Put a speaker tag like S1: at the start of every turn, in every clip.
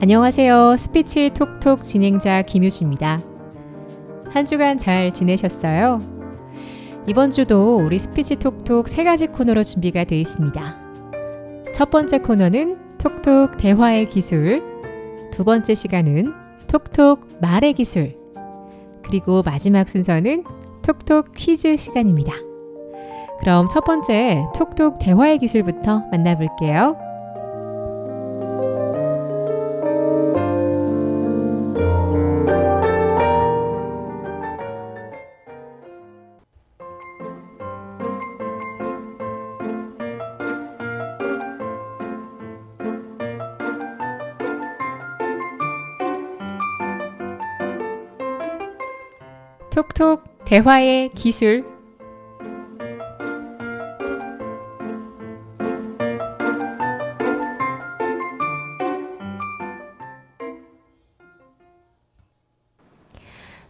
S1: 안녕하세요. 스피치 톡톡 진행자 김유주입니다. 한 주간 잘 지내셨어요? 이번 주도 우리 스피치 톡톡 3가지 코너로 준비가 되어 있습니다. 첫 번째 코너는 톡톡 대화의 기술, 두 번째 시간은 톡톡 말의 기술, 그리고 마지막 순서는 톡톡 퀴즈 시간입니다. 그럼 첫 번째 톡톡 대화의 기술부터 만나볼게요. 톡톡 대화의 기술.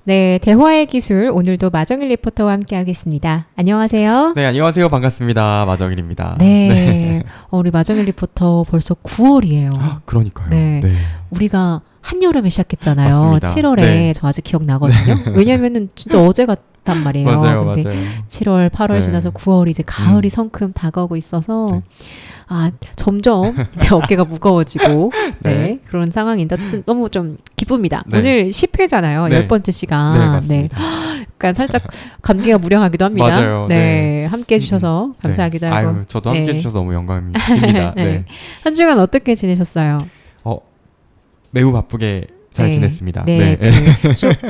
S1: 네, 대화의 기술 오늘도 마정일 리포터와 함께 하겠습니다. 안녕하세요.
S2: 네, 안녕하세요. 반갑습니다. 마정일입니다.
S1: 네, 우리 마정일 리포터 벌써 9월이에요.
S2: 그러니까요.
S1: 네. 우리가 한여름에 시작했잖아요.
S2: 맞습니다.
S1: 7월에
S2: 네.
S1: 저 아직 기억나거든요. 왜냐면은 진짜 어제 같단 말이에요.
S2: 맞아요.
S1: 근데
S2: 맞아요.
S1: 7월, 8월
S2: 네.
S1: 지나서 9월이 이제 가을이 성큼 다가오고 있어서
S2: 네.
S1: 점점 이제 어깨가 무거워지고
S2: 네.
S1: 네, 그런 상황인데 어쨌든 너무 좀 기쁩니다.
S2: 네.
S1: 오늘 10회잖아요.
S2: 네.
S1: 10번째 시간.
S2: 네, 맞습니다.
S1: 약간 살짝 감기가 무량하기도 합니다.
S2: 맞아요.
S1: 네. 함께 해주셔서 감사하기도
S2: 네.
S1: 하고.
S2: 아유, 저도 함께
S1: 네.
S2: 해주셔서 너무 영광입니다. 네.
S1: 네. 한 주간 어떻게 지내셨어요?
S2: 매우 바쁘게 잘
S1: 네.
S2: 지냈습니다.
S1: 네.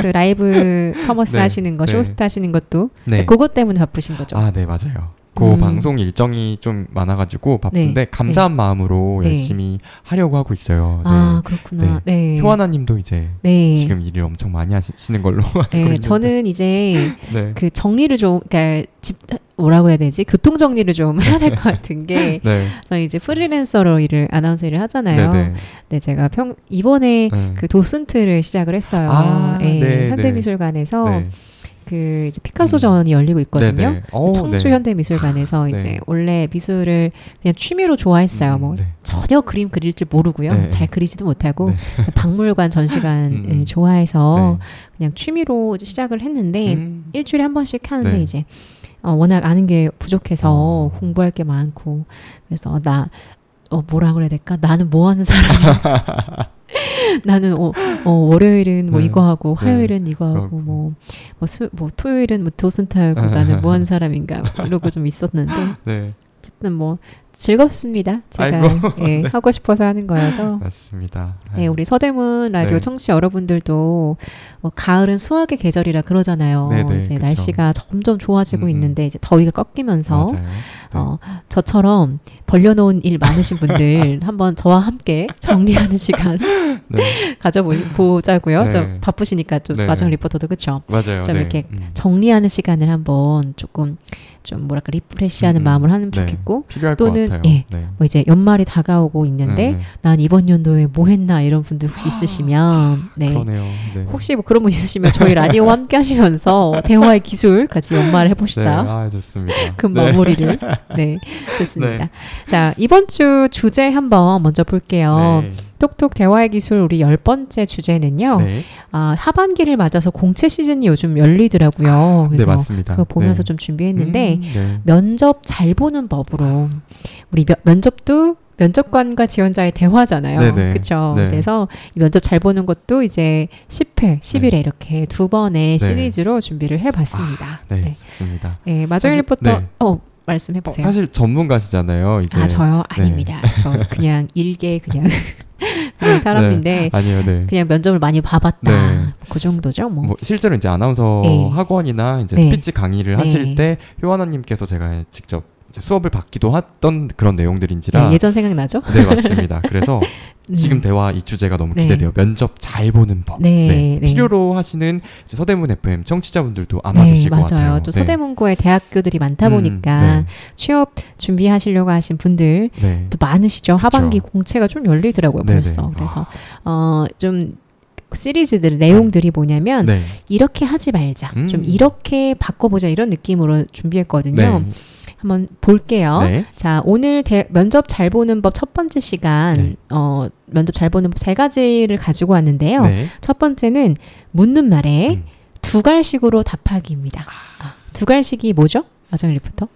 S1: 그 라이브 커머스
S2: 네.
S1: 하시는 거,
S2: 네.
S1: 쇼스타 하시는 것도
S2: 네.
S1: 그것 때문에 바쁘신 거죠?
S2: 아, 네, 맞아요. 그 방송 일정이 좀 많아가지고 바쁜데
S1: 네.
S2: 감사한 마음으로
S1: 네.
S2: 열심히 하려고 하고 있어요.
S1: 아, 그렇구나. 네.
S2: 효아나님도 이제
S1: 네.
S2: 지금 일을 엄청 많이 하시는 걸로 알고
S1: 네,
S2: 있는데.
S1: 저는 이제
S2: 네.
S1: 그 정리를 좀, 그러니까 뭐라고 해야 되지? 교통 정리를 좀 해야 될 것 같은 게,
S2: 네.
S1: 저는 이제 프리랜서로 아나운서 일을 하잖아요.
S2: 네네.
S1: 네, 제가 이번에
S2: 네.
S1: 그 도슨트를 시작을 했어요.
S2: 아,
S1: 네,
S2: 네,
S1: 현대미술관에서
S2: 네.
S1: 그 이제 피카소전이 열리고 있거든요.
S2: 네네.
S1: 청주
S2: 네.
S1: 현대미술관에서
S2: 네.
S1: 이제 원래 미술을 그냥 취미로 좋아했어요. 뭐
S2: 네.
S1: 전혀 그림 그릴 줄 모르고요.
S2: 네.
S1: 잘 그리지도 못하고
S2: 네.
S1: 박물관 전시관을 좋아해서
S2: 네.
S1: 그냥 취미로 시작을 했는데 일주일에 한 번씩 하는데
S2: 네.
S1: 이제 워낙 아는 게 부족해서 공부할 게 많고 그래서 뭐라 그래야 될까? 나는 뭐 하는 사람이야? 나는 월요일은 뭐
S2: 네.
S1: 이거 하고
S2: 네.
S1: 화요일은 이거 하고 뭐 토요일은 뭐 도슨타 하고 나는 뭐 하는 사람인가 이러고 좀 있었는데
S2: 네.
S1: 어쨌든 뭐 즐겁습니다. 제가 예,
S2: 네.
S1: 하고 싶어서 하는 거여서.
S2: 맞습니다.
S1: 네, 우리 서대문 라디오
S2: 네.
S1: 청취자 여러분들도 가을은 수확의 계절이라 그러잖아요.
S2: 네네,
S1: 이제
S2: 그쵸.
S1: 날씨가 점점 좋아지고 있는데 이제 더위가 꺾이면서
S2: 맞아요.
S1: 저처럼 벌려놓은 일 많으신 분들 한번 저와 함께 정리하는 시간
S2: 네.
S1: 가져보자고요.
S2: 네.
S1: 좀 바쁘시니까 좀
S2: 네.
S1: 마정 리포터도 그렇죠.
S2: 맞아요.
S1: 좀
S2: 네.
S1: 이렇게 정리하는 시간을 한번 조금 좀 뭐랄까 리프레시하는 마음을 하면
S2: 네.
S1: 좋겠고
S2: 필요할
S1: 또는
S2: 것 같아요.
S1: 예,
S2: 네.
S1: 뭐 이제 연말이 다가오고 있는데
S2: 네.
S1: 난 이번 연도에 뭐 했나 이런 분들 혹시 있으시면 네.
S2: 그러네요. 네.
S1: 혹시 뭐 그런 분 있으시면 저희 라디오와 함께 하시면서 대화의 기술 같이 연말을 해봅시다.
S2: 네. 아, 좋습니다.
S1: 그 마무리를. 네, 좋습니다. 네. 자, 이번 주 주제 한번 먼저 볼게요.
S2: 네.
S1: 톡톡 대화의 기술 우리 10번째 주제는요.
S2: 네.
S1: 하반기를 맞아서 공채 시즌이 요즘 열리더라고요. 그래서
S2: 네, 맞습니다.
S1: 그거 보면서
S2: 네.
S1: 좀 준비했는데
S2: 네.
S1: 면접 잘 보는 법으로 우리 면접도 면접관과 지원자의 대화잖아요.
S2: 네네.
S1: 그렇죠.
S2: 네.
S1: 그래서 이 면접 잘 보는 것도 이제 10회, 11회
S2: 네.
S1: 이렇게 두 번의
S2: 네.
S1: 시리즈로 준비를 해봤습니다.
S2: 네, 좋습니다.
S1: 네, 마정
S2: 사실-
S1: 리포터
S2: 네.
S1: 말씀해보세요.
S2: 사실 전문가시잖아요. 이제.
S1: 저요?
S2: 네.
S1: 아닙니다. 저 그냥 일개 그런 사람인데
S2: 네. 아니요, 네.
S1: 그냥 면접을 많이 봐봤다.
S2: 네.
S1: 그 정도죠. 뭐.
S2: 실제로 이제 아나운서
S1: 네.
S2: 학원이나 이제
S1: 네.
S2: 스피치 강의를
S1: 네.
S2: 하실 때 효아나님께서 제가 직접 이제 수업을 받기도 했던 그런 내용들인지라.
S1: 네, 예전 생각나죠?
S2: 네, 맞습니다. 그래서 지금 대화 이 주제가 너무
S1: 네.
S2: 기대돼요. 면접 잘 보는 법.
S1: 네, 네.
S2: 필요로 하시는 이제 서대문 FM 청취자분들도 아마
S1: 네,
S2: 계실 것 같아요.
S1: 맞아요. 또
S2: 네.
S1: 서대문구에 대학교들이 많다 보니까
S2: 네.
S1: 취업 준비하시려고 하신 분들
S2: 네.
S1: 또 많으시죠.
S2: 그쵸.
S1: 하반기 공채가 좀 열리더라고요,
S2: 네네.
S1: 벌써. 그래서 좀 시리즈들 내용들이 뭐냐면
S2: 네.
S1: 이렇게 하지 말자. 좀
S2: 음.
S1: 이렇게 바꿔보자 이런 느낌으로 준비했거든요.
S2: 네.
S1: 한번 볼게요.
S2: 네.
S1: 자, 오늘 면접 잘 보는 법 첫 번째 시간
S2: 네.
S1: 면접 잘 보는 법 3가지를 가지고 왔는데요.
S2: 네.
S1: 첫 번째는 묻는 말에
S2: 음.
S1: 두갈식으로 답하기입니다. 두갈식이 뭐죠? 마정 리포터?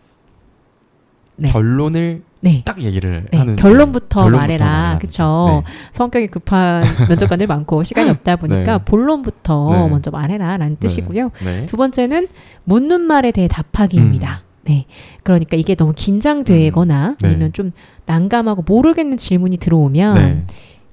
S1: 네.
S2: 결론을
S1: 네.
S2: 딱 얘기를
S1: 네,
S2: 하는
S1: 결론부터
S2: 결론부터
S1: 말해라.
S2: 말하는
S1: 그쵸.
S2: 네.
S1: 성격이 급한 면접관들 많고 시간이 없다 보니까
S2: 네.
S1: 본론부터
S2: 네.
S1: 먼저 말해라 라는 뜻이고요.
S2: 네.
S1: 두 번째는 묻는 말에 대해 답하기입니다. 네. 그러니까 이게 너무 긴장되거나
S2: 네.
S1: 아니면 좀 난감하고 모르겠는 질문이 들어오면
S2: 네.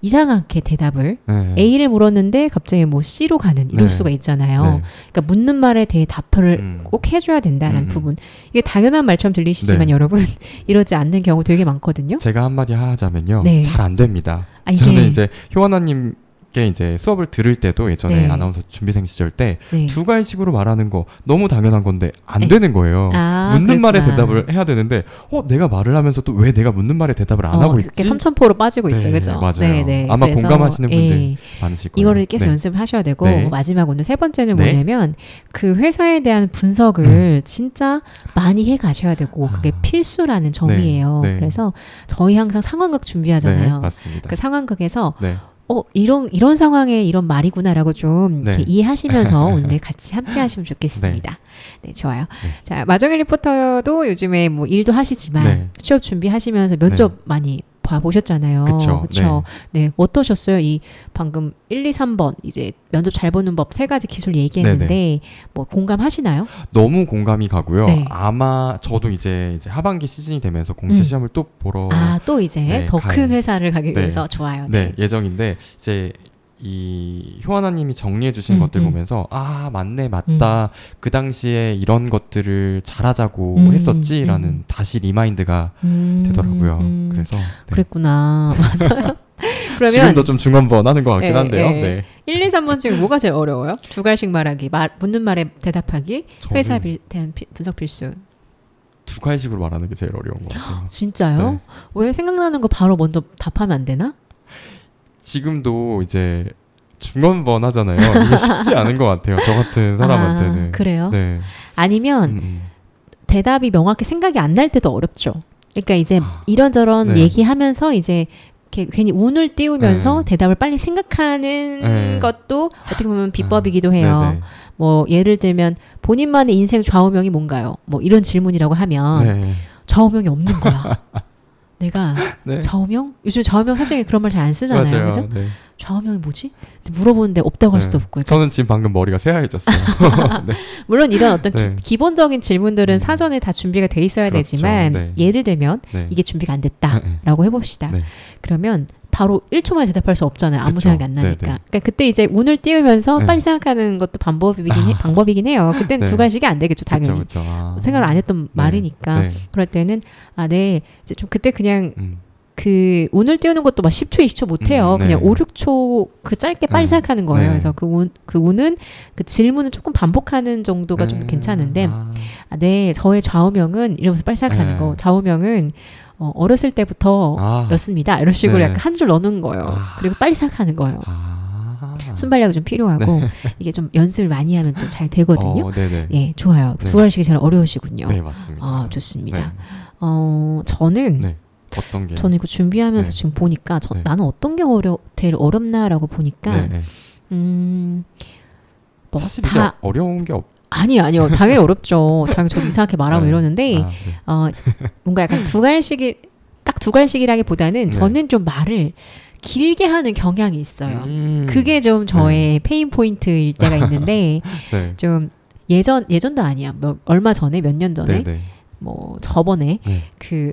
S1: 이상하게 대답을
S2: 네.
S1: A를 물었는데 갑자기 뭐 C로 가는 이럴
S2: 네.
S1: 수가 있잖아요.
S2: 네.
S1: 그러니까 묻는 말에 대해 답을
S2: 음.
S1: 꼭 해줘야 된다는
S2: 음.
S1: 부분. 이게 당연한 말처럼 들리시지만
S2: 네.
S1: 여러분 이러지 않는 경우 되게 많거든요.
S2: 제가 한마디 하자면요.
S1: 네.
S2: 잘 안 됩니다.
S1: 아, 이게-
S2: 저는 이제 효원아님께 이제 수업을 들을 때도 예전에
S1: 네.
S2: 아나운서 준비생 시절 때
S1: 네.
S2: 두갈식으로 말하는 거 너무 당연한 건데 안
S1: 네.
S2: 되는 거예요.
S1: 아,
S2: 묻는 말에
S1: 그랬구나.
S2: 대답을 해야 되는데 내가 말을 하면서 또 왜 내가 묻는 말에 대답을 안 하고 있지?
S1: 이렇게 삼천포로 빠지고 있죠,
S2: 네,
S1: 그죠?
S2: 맞아요. 아마
S1: 그래서,
S2: 공감하시는 분들
S1: 예,
S2: 많으실 거예요.
S1: 이거를 계속
S2: 네.
S1: 연습하셔야 되고
S2: 네.
S1: 마지막 오늘 세 번째는
S2: 네.
S1: 뭐냐면 그 회사에 대한 분석을 진짜 많이 해 가셔야 되고 그게
S2: 아.
S1: 필수라는 점이에요.
S2: 네.
S1: 그래서 저희 항상 상황극
S2: 네,
S1: 준비하잖아요.
S2: 맞습니다.
S1: 그 상황극에서
S2: 네.
S1: 이런 상황에 이런 말이구나라고 좀
S2: 네.
S1: 이렇게 이해하시면서 오늘 같이 함께 하시면 좋겠습니다. 네, 좋아요.
S2: 네.
S1: 자, 마정일 리포터도 요즘에 뭐 일도 하시지만
S2: 네.
S1: 취업 준비하시면서 면접 많이 봐보셨잖아요.
S2: 그쵸.
S1: 그쵸? 네. 어떠셨어요? 이 방금 1, 2, 3번 이제 면접 잘 보는 법 3가지 기술 얘기했는데 뭐 공감하시나요?
S2: 너무 공감이 가고요.
S1: 네.
S2: 아마 저도 이제 하반기 시즌이 되면서 공채 시험을 또 보러
S1: 또 이제
S2: 네,
S1: 더 큰
S2: 가요.
S1: 회사를 가기
S2: 네.
S1: 위해서 좋아요.
S2: 네, 예정인데 이제 이 효하나님이 정리해 주신 것들 보면서 맞네 맞다 그 당시에 이런 것들을 잘하자고 했었지라는 다시 리마인드가 되더라고요. 그래서 네.
S1: 그랬구나. 맞아요. 그러면
S2: 지금도 좀 중한번 하는 것 같긴
S1: 예,
S2: 한데요.
S1: 예.
S2: 네.
S1: 1, 2, 3번 중에 뭐가 제일 어려워요? 두갈식 말하기, 묻는 말에 대답하기,
S2: 저는
S1: 회사에 대한 분석 필수.
S2: 두갈식으로 말하는 게 제일 어려운 것 같아요.
S1: 진짜요?
S2: 네.
S1: 왜 생각나는 거 바로 먼저 답하면 안 되나?
S2: 지금도 이제 중원번 하잖아요. 이게 쉽지 않은 것 같아요. 저 같은 사람한테는.
S1: 그래요?
S2: 네.
S1: 아니면 대답이 명확히 생각이 안 날 때도 어렵죠. 그러니까 이제 이런저런
S2: 네.
S1: 얘기하면서 이제 이렇게 괜히 운을 띄우면서
S2: 네.
S1: 대답을 빨리 생각하는
S2: 네.
S1: 것도 어떻게 보면 비법이기도 해요.
S2: 네네.
S1: 뭐 예를 들면 본인만의 인생 좌우명이 뭔가요? 뭐 이런 질문이라고 하면
S2: 네.
S1: 좌우명이 없는 거야. 내가
S2: 네.
S1: 좌우명? 요즘 좌우명 사실 그런 말 잘 안 쓰잖아요.
S2: 맞아요.
S1: 그죠?
S2: 네.
S1: 좌우명이 뭐지? 근데 물어보는데 없다고 할
S2: 네.
S1: 수도 없고. 그러니까
S2: 저는 지금 방금 머리가 새하얘졌어요. 네.
S1: 물론 이런 어떤
S2: 네.
S1: 기본적인 질문들은 사전에 다 준비가 돼 있어야
S2: 그렇죠.
S1: 되지만
S2: 네.
S1: 예를 들면
S2: 네.
S1: 이게 준비가 안 됐다라고 해봅시다.
S2: 네.
S1: 그러면 바로 1초 만에 대답할 수 없잖아요. 아무
S2: 그쵸.
S1: 생각이 안 나니까.
S2: 네네.
S1: 그러니까 그때 이제 운을 띄우면서
S2: 네.
S1: 빨리 생각하는 것도 방법이긴 해요. 그때는
S2: 네.
S1: 두갈식이 안 되겠죠, 당연히.
S2: 그쵸.
S1: 생각을 안 했던
S2: 네.
S1: 말이니까.
S2: 네.
S1: 그럴 때는 네, 이제 좀 그때 그냥
S2: 음.
S1: 그 운을 띄우는 것도 막 10초, 20초 못 해요.
S2: 네.
S1: 그냥 5, 6초 그 짧게 빨리
S2: 네.
S1: 생각하는 거예요.
S2: 네.
S1: 그래서 그 운은 그 질문을 조금 반복하는 정도가 좀 괜찮은데 네, 저의 좌우명은 이러면서 빨리 생각하는
S2: 네.
S1: 거. 좌우명은 어렸을 때부터 였습니다. 이런 식으로
S2: 네.
S1: 약간 한 줄 넣는 거예요. 그리고 빨리 생각하는 거예요. 순발력이 좀 필요하고 이게 좀 연습을 많이 하면 또 잘 되거든요.
S2: 네네.
S1: 예, 좋아요.
S2: 네.
S1: 두갈식이 제일 어려우시군요.
S2: 네, 맞습니다.
S1: 좋습니다.
S2: 네.
S1: 저는
S2: 네. 어떤 게?
S1: 저는 이거 준비하면서
S2: 네.
S1: 지금 보니까
S2: 네.
S1: 나는 어떤 게 제일 어렵나라고 보니까
S2: 네.
S1: 뭐
S2: 사실 이제 어려운 게
S1: 아니요. 당연히 어렵죠. 당연히 저도 이상하게 말하고
S2: 네.
S1: 이러는데
S2: 네.
S1: 뭔가 약간 딱 두갈식이라기보다는
S2: 네.
S1: 저는 좀 말을 길게 하는 경향이 있어요. 그게
S2: 네.
S1: 좀 저의 페인 포인트일 때가 있는데
S2: 네.
S1: 좀 예전도 아니야. 얼마 전에 몇 년 전에
S2: 네네.
S1: 뭐 저번에
S2: 네.
S1: 그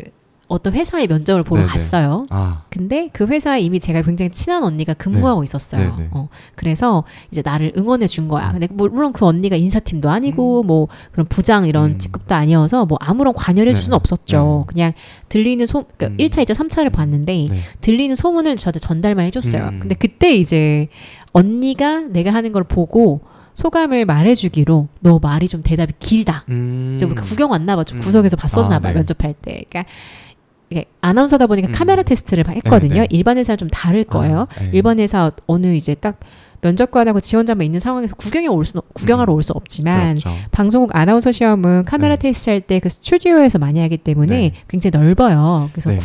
S1: 어떤 회사의 면접을 보러
S2: 네네.
S1: 갔어요.
S2: 아,
S1: 근데 그 회사에 이미 제가 굉장히 친한 언니가 근무하고 있었어요.
S2: 네네.
S1: 그래서 이제 나를 응원해 준 거야. 근데 물론 그 언니가 인사팀도 아니고 뭐 그런 부장 이런 직급도 아니어서 뭐 아무런 관여를 줄 수는 없었죠. 그냥 들리는 그러니까 1차, 2차, 3차를 봤는데
S2: 네.
S1: 들리는 소문을 저한테 전달만 해줬어요.
S2: 음.
S1: 근데 그때 이제 언니가 내가 하는 걸 보고 소감을 말해주기로 너 말이 좀 대답이 길다. 이제 우리 구경 왔나 봐. 좀 구석에서 봤었나 봐.
S2: 네.
S1: 면접할 때. 그러니까 이게 아나운서다 보니까 카메라 테스트를 했거든요.
S2: 네, 네.
S1: 일반 회사는 좀 다를 거예요.
S2: 네.
S1: 일반 회사 어느 이제 딱 면접관하고 지원자만 있는 상황에서 구경하러 올 수 없지만
S2: 그렇죠.
S1: 방송국 아나운서 시험은 카메라
S2: 네.
S1: 테스트 할 때 그 스튜디오에서 많이 하기 때문에
S2: 네.
S1: 굉장히 넓어요. 그래서
S2: 네.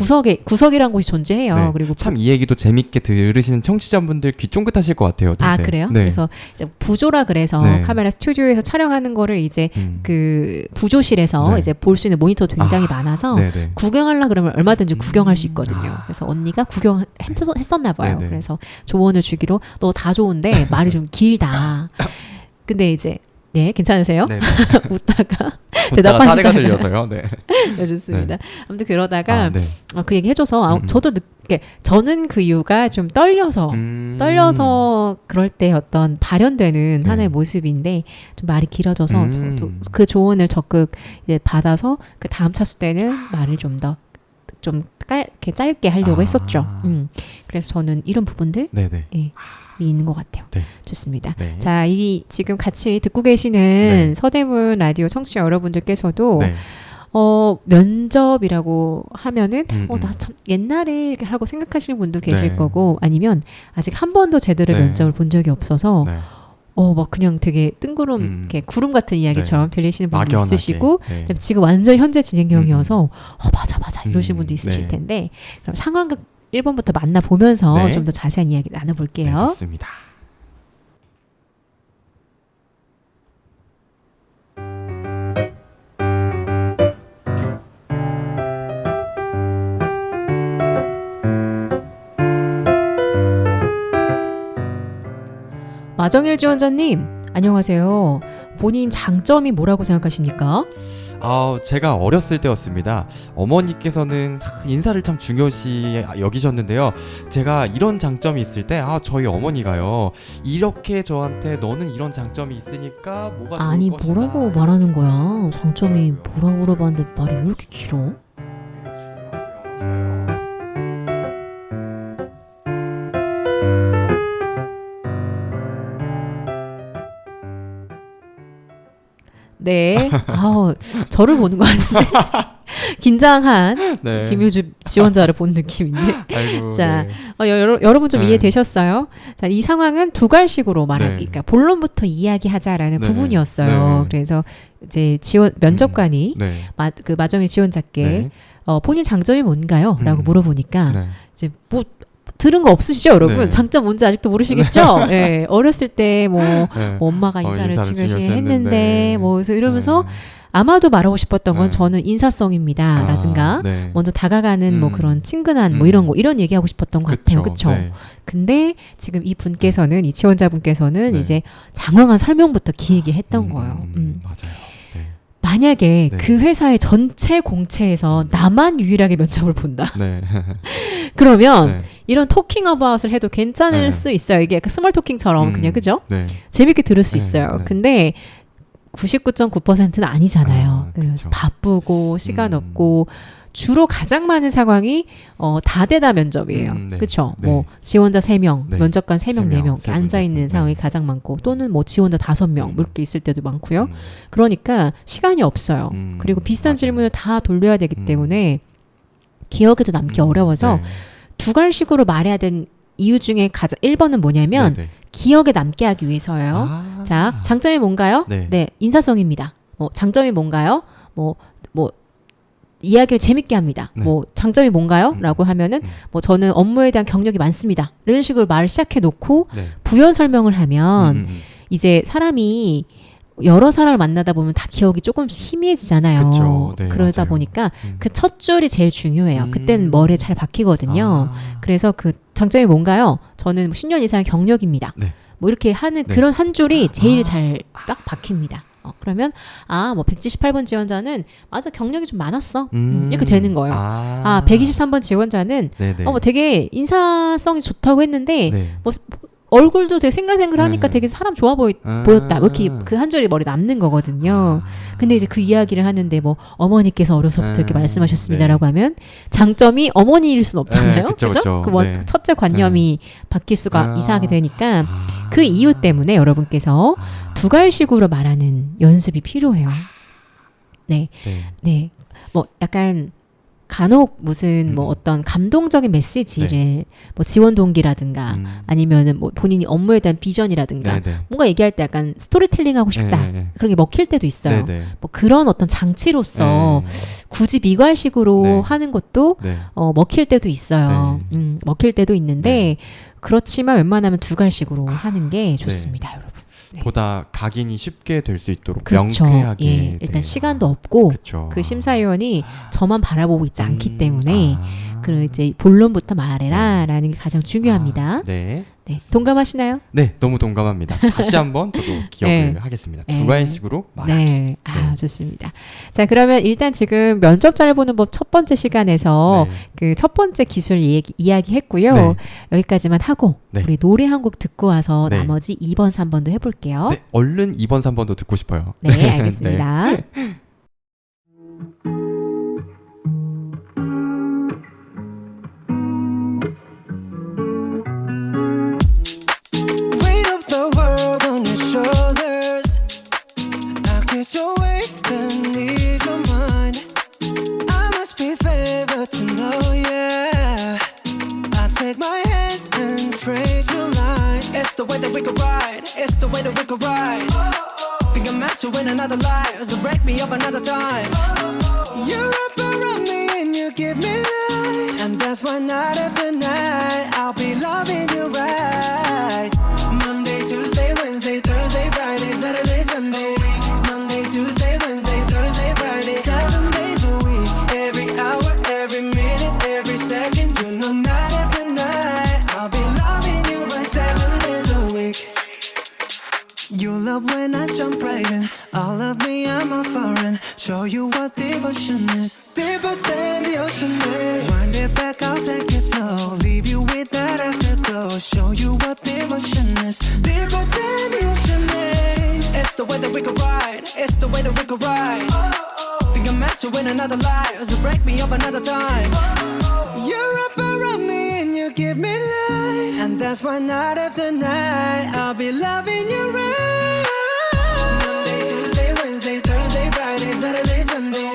S1: 구석이란 곳이 존재해요.
S2: 네.
S1: 그리고
S2: 참 이 얘기도 재밌게 들으시는 청취자분들 귀 쫑긋하실 것 같아요.
S1: 아
S2: 네.
S1: 그래요?
S2: 네.
S1: 그래서 이제 부조라 그래서
S2: 네.
S1: 카메라 스튜디오에서 촬영하는 거를 이제 그 부조실에서
S2: 네.
S1: 이제 볼 수 있는 모니터도 굉장히 많아서
S2: 네네.
S1: 구경하려 그러면 얼마든지 구경할 수 있거든요. 그래서 언니가 구경했었나 봐요.
S2: 네네.
S1: 그래서 조언을 주기로 너 다 좋은데 말이 좀 길다. 근데 이제 네 괜찮으세요?
S2: 네.
S1: 웃다가
S2: 웃다가 사례가 들려서요. 네.
S1: 네, 좋습니다. 아무튼 그러다가
S2: 네.
S1: 그 얘기 해줘서 저도 저는 그 이유가 좀 떨려서 그럴 때 어떤 발현되는
S2: 네.
S1: 하나의 모습인데 좀 말이 길어져서 저도 그 조언을 적극 이제 받아서 그 다음 차수 때는 말을 좀 더 이렇게 짧게 하려고 했었죠. 그래서 저는 이런 부분들
S2: 네네.
S1: 예, 있는 것 같아요.
S2: 네.
S1: 좋습니다.
S2: 네.
S1: 자, 이 지금 같이 듣고 계시는
S2: 네.
S1: 서대문 라디오 청취자 여러분들께서도
S2: 네.
S1: 면접이라고 하면은 나 참 옛날에 이렇게 하고 생각하시는 분도 계실
S2: 네.
S1: 거고 아니면 아직 한 번도 제대로
S2: 네.
S1: 면접을 본 적이 없어서
S2: 네.
S1: 막 그냥 되게 뜬구름 이렇게 구름 같은 이야기처럼 들리시는 분도
S2: 막연하게.
S1: 있으시고
S2: 네.
S1: 지금 완전 현재 진행형이어서 맞아 이러시는 분도 있으실
S2: 네.
S1: 텐데 그럼 상황극 1번부터 만나보면서
S2: 네.
S1: 좀 더 자세한 이야기
S2: 네,
S1: 나눠볼게요.
S2: 좋습니다.
S1: 마정일 지원자님 안녕하세요. 본인 장점이 뭐라고 생각하십니까?
S2: 제가 어렸을 때였습니다. 어머니께서는 인사를 참 중요시 여기셨는데요. 제가 이런 장점이 있을 때 저희 어머니가요. 이렇게 저한테 너는 이런 장점이 있으니까 뭐가 좋을
S1: 아니
S2: 것이다.
S1: 뭐라고 말하는 거야? 장점이 뭐라고 물어봤는데 말이 왜 이렇게 길어? 네. 저를 보는 거 같은데. 긴장한
S2: 네.
S1: 김효주 지원자를 본 느낌인데.
S2: 아이고,
S1: 자,
S2: 네.
S1: 여러분 좀
S2: 네.
S1: 이해되셨어요? 자, 이 상황은 두 갈식으로 말하기.
S2: 네.
S1: 그러니까 본론부터 이야기하자라는
S2: 네.
S1: 부분이었어요.
S2: 네.
S1: 그래서 이제 면접관이
S2: 네.
S1: 그 마정일 지원자께
S2: 네.
S1: 본인 장점이 뭔가요? 라고 물어보니까
S2: 네.
S1: 이제 들은 거 없으시죠, 여러분?
S2: 네.
S1: 장점 뭔지 아직도 모르시겠죠? 예, 어렸을 때 뭐 엄마가 인사를
S2: 인사를
S1: 중요시
S2: 중요시
S1: 했는데
S2: 했는데.
S1: 그래서 이러면서
S2: 네.
S1: 아마도 말하고 싶었던 건
S2: 네.
S1: 저는 인사성입니다. 라든가
S2: 네.
S1: 먼저 다가가는 뭐 그런 친근한 뭐 이런 얘기하고 싶었던 것 같아요. 그쵸?
S2: 네.
S1: 근데 지금 이 분께서는 이 지원자분께서는
S2: 네.
S1: 이제 장황한 설명부터 길게 했던 거예요.
S2: 맞아요. 네.
S1: 만약에
S2: 네.
S1: 그 회사의 전체 공채에서 나만 유일하게 면접을 본다.
S2: 네.
S1: 그러면
S2: 네.
S1: 이런 토킹 어바웃을 해도 괜찮을
S2: 네.
S1: 수 있어요. 이게 스몰 토킹처럼 그냥 그죠?
S2: 네.
S1: 재밌게 들을 수
S2: 네.
S1: 있어요.
S2: 네.
S1: 근데 99.9%는 아니잖아요.
S2: 그렇죠.
S1: 바쁘고 시간 없고 주로 가장 많은 상황이 다대다 면접이에요.
S2: 네.
S1: 그렇죠?
S2: 네.
S1: 뭐 지원자 3명,
S2: 네.
S1: 면접관 3명, 4명
S2: 세
S1: 앉아
S2: 분들.
S1: 있는
S2: 네.
S1: 상황이 가장 많고 또는 뭐 지원자 5명 뭐 이렇게 있을 때도 많고요. 그러니까 시간이 없어요. 그리고 비슷한
S2: 맞아요.
S1: 질문을 다 돌려야 되기 때문에 기억에도 남기 어려워서
S2: 네.
S1: 두 갈식으로 말해야 되는 이유 중에 1번은 뭐냐면
S2: 네.
S1: 기억에 남게 하기 위해서예요. 자, 장점이 뭔가요?
S2: 네.
S1: 인사성입니다. 장점이 뭔가요? 뭐 이야기를 재밌게 합니다.
S2: 네.
S1: 뭐 장점이 뭔가요? 라고 하면은 뭐 저는 업무에 대한 경력이 많습니다. 이런 식으로 말을 시작해 놓고
S2: 네.
S1: 부연 설명을 하면 이제 사람이 여러 사람을 만나다 보면 다 기억이 조금씩 희미해지잖아요.
S2: 그쵸. 네,
S1: 그러다
S2: 맞아요.
S1: 보니까 그 첫 줄이 제일 중요해요. 그때는 머리에 잘 박히거든요. 그래서 그 장점이 뭔가요? 저는 10년 이상의 경력입니다.
S2: 네.
S1: 뭐 이렇게 하는
S2: 네.
S1: 그런 한 줄이 제일 잘 딱 박힙니다. 그러면 뭐 178번 지원자는 맞아 경력이 좀 많았어. 이렇게 되는 거예요. 123번 지원자는
S2: 네네.
S1: 뭐 되게 인사성이 좋다고 했는데
S2: 네.
S1: 뭐 얼굴도 되게 생글생글하니까 되게 사람 좋아 보였다. 뭐 이렇게 그 한 줄이 머리에 남는 거거든요. 근데 이제 그 이야기를 하는데 뭐 어머니께서 어려서부터 이렇게 말씀하셨습니다라고 하면 장점이 어머니일 순 없잖아요.
S2: 그쵸,
S1: 그죠?
S2: 그쵸. 네.
S1: 첫째 관념이 바뀔 수가 이상하게 되니까 그 이유 때문에 여러분께서 두 갈식으로 말하는 연습이 필요해요. 네.
S2: 네.
S1: 네. 뭐 약간 간혹 무슨 뭐 어떤 감동적인 메시지를
S2: 네.
S1: 뭐 지원 동기라든가 아니면은 뭐 본인이 업무에 대한 비전이라든가
S2: 네네.
S1: 뭔가 얘기할 때 약간 스토리텔링 하고 싶다.
S2: 네.
S1: 그런 게 먹힐 때도 있어요.
S2: 네네.
S1: 뭐 그런 어떤 장치로서 굳이 미괄식으로
S2: 네.
S1: 하는 것도
S2: 네.
S1: 먹힐 때도 있어요.
S2: 네.
S1: 먹힐 때도 있는데
S2: 네.
S1: 그렇지만 웬만하면 두 갈식으로 하는 게 좋습니다, 여러분. 네.
S2: 보다 각인이 쉽게 될 수 있도록
S1: 그쵸.
S2: 명쾌하게.
S1: 예, 일단
S2: 네.
S1: 시간도 없고
S2: 그쵸.
S1: 그 심사위원이 저만 바라보고 있지 않기 때문에 그 이제 본론부터 말해라 라는 게 가장 중요합니다.
S2: 네.
S1: 네. 동감하시나요?
S2: 네, 너무 동감합니다. 다시 한번 저도 기억을
S1: 네.
S2: 하겠습니다.
S1: 네.
S2: 두 갈식으로 말하기.
S1: 네.
S2: 네.
S1: 좋습니다. 자, 그러면 일단 지금 면접자를 보는 법 첫 번째 시간에서
S2: 네.
S1: 그 첫 번째 기술 이야기했고요.
S2: 네.
S1: 여기까지만 하고
S2: 네.
S1: 우리 노래 한 곡 듣고 와서
S2: 네.
S1: 나머지 2번, 3번도 해볼게요.
S2: 네, 얼른 2번, 3번도 듣고 싶어요.
S1: 네, 알겠습니다.
S3: Weight of the world on your shoulders. I guess you're wasting ease your mind. I must be favored to know, yeah. I take my hands and trace your lines. It's the way that we could ride. It's the way that we could ride. Think I'm meant to win another life, so break me up another time. You're up around me and you give me life, and that's why night after night I'll be loving you right. Monday, Tuesday, Wednesday, Thursday, Friday, Saturday, Sunday. Monday, Tuesday, Wednesday, Thursday, Friday, 7 days a week. Every hour, every minute, every second. You know night after night I'll be loving you right 7 days a week. You love when I jump right in. All of me, I'm a foreign. Show you what devotion is. Deeper than the ocean is. Wind it back, I'll take it slow. Leave you with that afterglow. Show you what devotion is. Deeper than the ocean is. It's the way that we could ride. It's the way that we could ride. Think I'm meant to win another life, so break me up another time. You're up around me and you give me life, and that's why night after night I'll be loving you right. Monday, Tuesday, Wednesday, Thursday, Friday, Saturday, Sunday.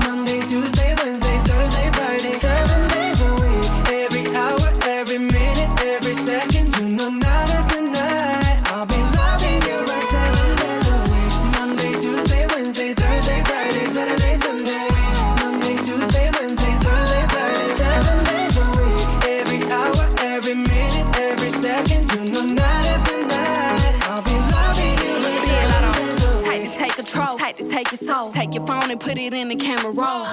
S3: Monday, Tuesday, Wednesday, Thursday, Friday, 7 days a week. Every hour, every minute, every second. You know night after night I'll be loving you right 7 days a week. Monday, Tuesday, Wednesday, Thursday, Friday, Saturday, Sunday. Monday, Tuesday, Wednesday, Thursday, Friday, 7 days a week. Every hour, every minute, every second. You know night after night I'll be loving you right 7 days a week.
S4: Tight to take control, tight to take your soul. Take your phone and put it in the camera roll.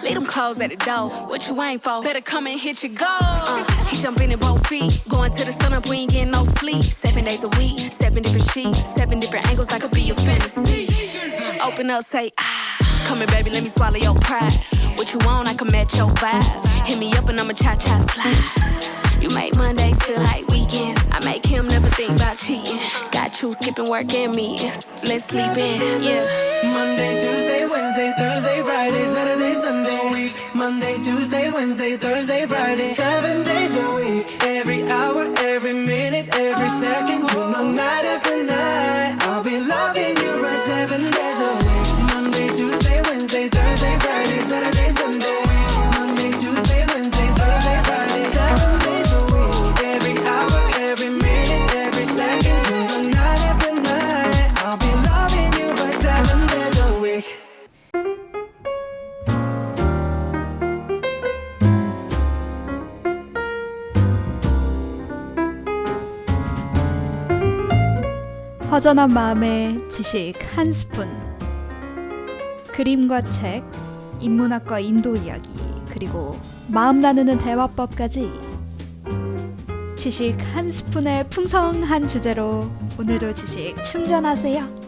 S4: Leave them clothes at the door. What you ain't for? Better come and hit your goal. He jumping in both feet. Going to the sun up, we ain't getting no sleep. 7 days a week, 7 different sheets, 7 different angles. I could be your fantasy. Open up, say ah. Come here, baby, let me swallow your pride. What you want, I can match your vibe. Hit me up and I'ma cha-cha slide. You make Mondays feel like weekends. I make him never think about cheating. Got you skipping work and meetings. Let's sleep in, yeah.
S3: Monday, Tuesday, Wednesday, Thursday, Friday, Saturday, Sunday. Monday, Tuesday, Wednesday, Thursday, Friday, 7 days a week. Every hour, every minute, every second. You know night after night I'll be loving you right 7 days a week. Monday, Tuesday, Wednesday, Thursday, Friday, Saturday, Sunday. Monday, Tuesday, Wednesday, Thursday, Friday, 7 days a week. Every hour, every minute, every second. You know night after night I'll be loving you right 7 days a week.
S5: 허전한 마음에 지식 한 스푼. 그림과 책, 인문학과 인도 이야기, 그리고 마음 나누는 대화법까지. 지식 한 스푼의 풍성한 주제로 오늘도 지식 충전하세요.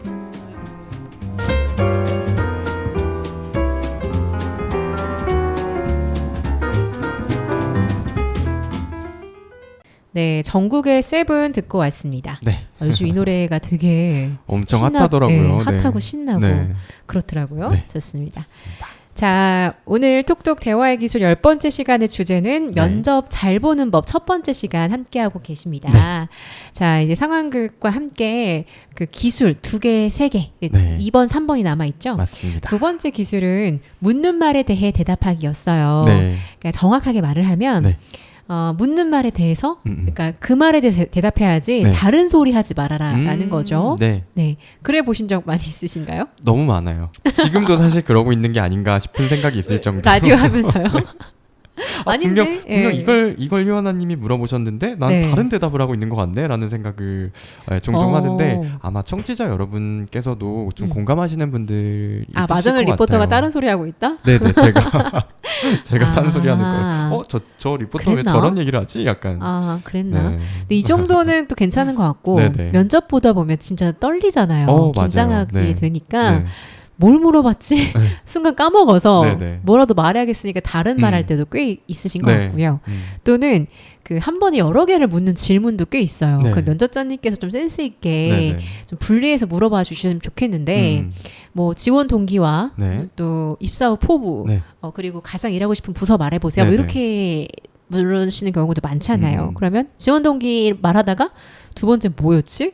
S1: 네, 전국의 세븐 듣고 왔습니다.
S2: 네.
S1: 요즘 이 노래가 되게
S2: 엄청 핫하더라고요.
S1: 네, 핫하고 신나고
S2: 네.
S1: 그렇더라고요.
S2: 네.
S1: 좋습니다. 자, 오늘 톡톡 대화의 기술 10번째 시간의 주제는 면접 잘 보는 법 첫 번째 시간 함께하고 계십니다. 자, 이제 상황극과 함께 그 기술 2개, 3개, 2번, 3번이 남아있죠?
S2: 맞습니다.
S1: 두 번째 기술은 묻는 말에 대해 대답하기였어요.
S2: 네.
S1: 그러니까 정확하게 말을 하면
S2: 네.
S1: 묻는 말에 대해서 그러니까 그 말에 대해서 대답해야지
S2: 네.
S1: 다른 소리 하지 말아라라는 거죠.
S2: 네.
S1: 네. 그래 보신 적 많이 있으신가요?
S2: 너무 많아요. 지금도 사실 그러고 있는 게 아닌가 싶은 생각이 있을 정도로.
S1: 라디오 하면서요? 아닌데?
S2: 분명
S1: 예.
S2: 이걸 희원아님이 물어보셨는데 난
S1: 네.
S2: 다른 대답을 하고 있는 것 같네라는 생각을 종종 하는데 아마 청취자 여러분께서도 좀 공감하시는 분들 있으실
S1: 마정일
S2: 것
S1: 리포터가
S2: 같아요.
S1: 다른 소리 하고 있다?
S2: 네네 제가 다른 소리 하는 거예요. 저 리포터
S1: 그랬나?
S2: 왜 저런 얘기를 하지? 약간
S1: 그랬나?
S2: 네.
S1: 근데 이 정도는 또 괜찮은 것 같고
S2: 네네.
S1: 면접 보다 보면 진짜 떨리잖아요.
S2: 맞아요.
S1: 긴장하게
S2: 네.
S1: 되니까
S2: 네.
S1: 뭘 물어봤지? 순간 까먹어서
S2: 네네.
S1: 뭐라도 말해야겠으니까 다른 말할 때도 꽤 있으신 것
S2: 네.
S1: 같고요. 또는 그 한 번에 여러 개를 묻는 질문도 꽤 있어요.
S2: 네.
S1: 그 면접자님께서 좀 센스 있게
S2: 네네.
S1: 좀 분리해서 물어봐 주시면 좋겠는데 뭐 지원 동기와
S2: 네.
S1: 또 입사 후 포부
S2: 네.
S1: 그리고 가장 일하고 싶은 부서 말해보세요. 뭐
S2: 네네.
S1: 이렇게 물으시는 경우도 많잖아요. 그러면 지원 동기 말하다가 두 번째 뭐였지?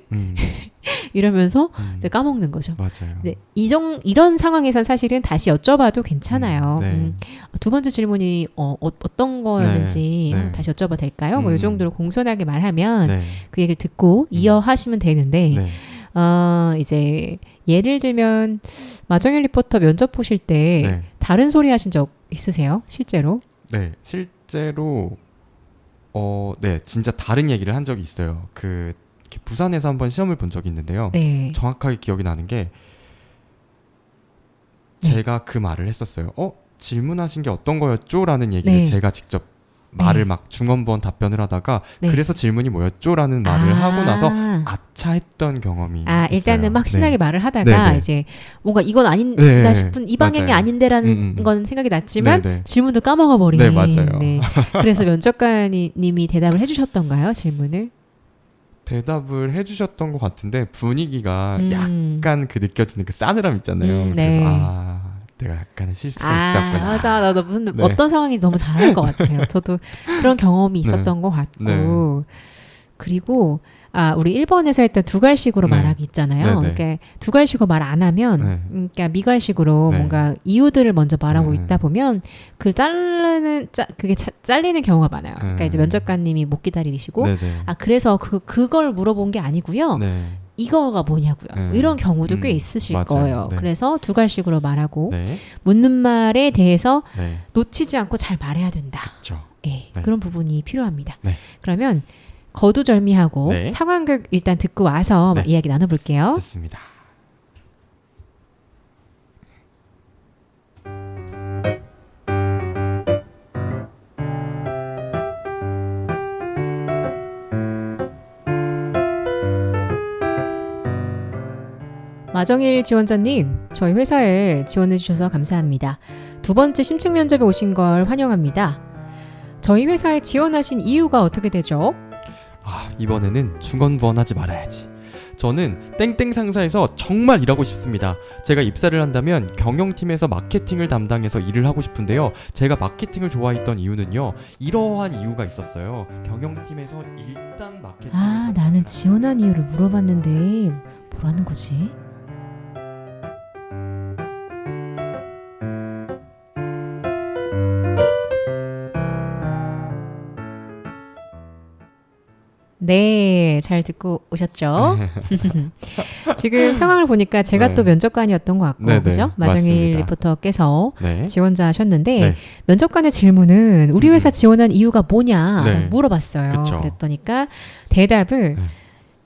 S1: 이러면서 이제 까먹는 거죠.
S2: 맞아요.
S1: 네, 이런 상황에선 사실은 다시 여쭤봐도 괜찮아요.
S2: 네.
S1: 두 번째 질문이 어떤 거였는지
S2: 네.
S1: 다시 여쭤봐도 될까요? 뭐 이 정도로 공손하게 말하면
S2: 네.
S1: 그 얘기를 듣고 이어하시면 되는데
S2: 네.
S1: 이제 예를 들면 마정일 리포터 면접 보실 때
S2: 네.
S1: 다른 소리 하신 적 있으세요? 실제로?
S2: 네, 실제로 네, 진짜 다른 얘기를 한 적이 있어요. 이렇게 부산에서 한번 시험을 본 적이 있는데요.
S1: 네.
S2: 정확하게 기억이 나는 게
S1: 네.
S2: 제가 그 말을 했었어요. 질문하신 게 어떤 거였죠? 라는 얘기를
S1: 네.
S2: 제가 직접 말을
S1: 네.
S2: 막 중원번 답변을 하다가
S1: 네.
S2: 그래서 질문이 뭐였죠? 라는 말을 하고 나서 아차했던 경험이
S1: 일단은
S2: 있어요.
S1: 확신하게
S2: 네.
S1: 말을 하다가
S2: 네.
S1: 이제 뭔가 이건 아닌가
S2: 네.
S1: 싶은 이 방향이
S2: 맞아요.
S1: 아닌데라는 건 생각이 났지만
S2: 네.
S1: 질문도 까먹어 버리는.
S2: 네, 맞아요.
S1: 그래서 면접관님이 대답을 해주셨던가요, 질문을?
S2: 대답을 해주셨던 것 같은데 분위기가
S1: 음.
S2: 약간 그 느껴지는 그 싸늘함 있잖아요.
S1: 네.
S2: 그래서 내가 약간의 실수가 있었구나.
S1: 맞아. 나도 무슨
S2: 네.
S1: 어떤 상황인지 너무 잘 알 것 같아요. 저도 그런 경험이 있었던 것 같고.
S2: 네.
S1: 그리고 우리 1번에서 했던 두갈식으로
S2: 네.
S1: 말하기 있잖아요.
S2: 네네.
S1: 그러니까 두갈식으로 말 안 하면
S2: 네.
S1: 그러니까 미갈식으로
S2: 네.
S1: 뭔가 이유들을 먼저 말하고
S2: 네.
S1: 있다 보면 그게 잘리는 경우가 많아요. 그러니까 이제 면접관님이 못 기다리시고
S2: 네네.
S1: 그래서 그걸 물어본 게 아니고요.
S2: 네.
S1: 이거가 뭐냐고요. 이런 경우도 꽤 있으실
S2: 맞아요.
S1: 거예요.
S2: 네.
S1: 그래서 두갈식으로 말하고
S2: 네.
S1: 묻는 말에 대해서
S2: 네.
S1: 놓치지 않고 잘 말해야 된다.
S2: 그렇죠.
S1: 네,
S2: 네.
S1: 그런 부분이 필요합니다.
S2: 네.
S1: 그러면 거두절미하고
S2: 네.
S1: 상황극 일단 듣고 와서
S2: 네.
S1: 이야기 나눠볼게요.
S2: 좋습니다.
S1: 마정일 지원자님, 저희 회사에 지원해주셔서 감사합니다. 두 번째 심층 면접에 오신 걸 환영합니다. 저희 회사에 지원하신 이유가 어떻게 되죠?
S2: 이번에는 중원부원하지 말아야지. 저는 땡땡 상사에서 정말 일하고 싶습니다. 제가 입사를 한다면 경영팀에서 마케팅을 담당해서 일을 하고 싶은데요. 제가 마케팅을 좋아했던 이유는요. 이러한 이유가 있었어요. 경영팀에서 일단 마케팅
S1: 나는 지원한 이유를 물어봤는데 뭐라는 거지? 네, 잘 듣고 오셨죠? 지금 상황을 보니까 제가
S2: 네.
S1: 또 면접관이었던 것 같고,
S2: 네네,
S1: 그죠? 마정일
S2: 맞습니다.
S1: 리포터께서
S2: 네.
S1: 지원자셨는데
S2: 네.
S1: 면접관의 질문은 우리 회사 지원한 이유가 뭐냐
S2: 네.
S1: 물어봤어요.
S2: 그쵸.
S1: 그랬더니까 대답을
S2: 네.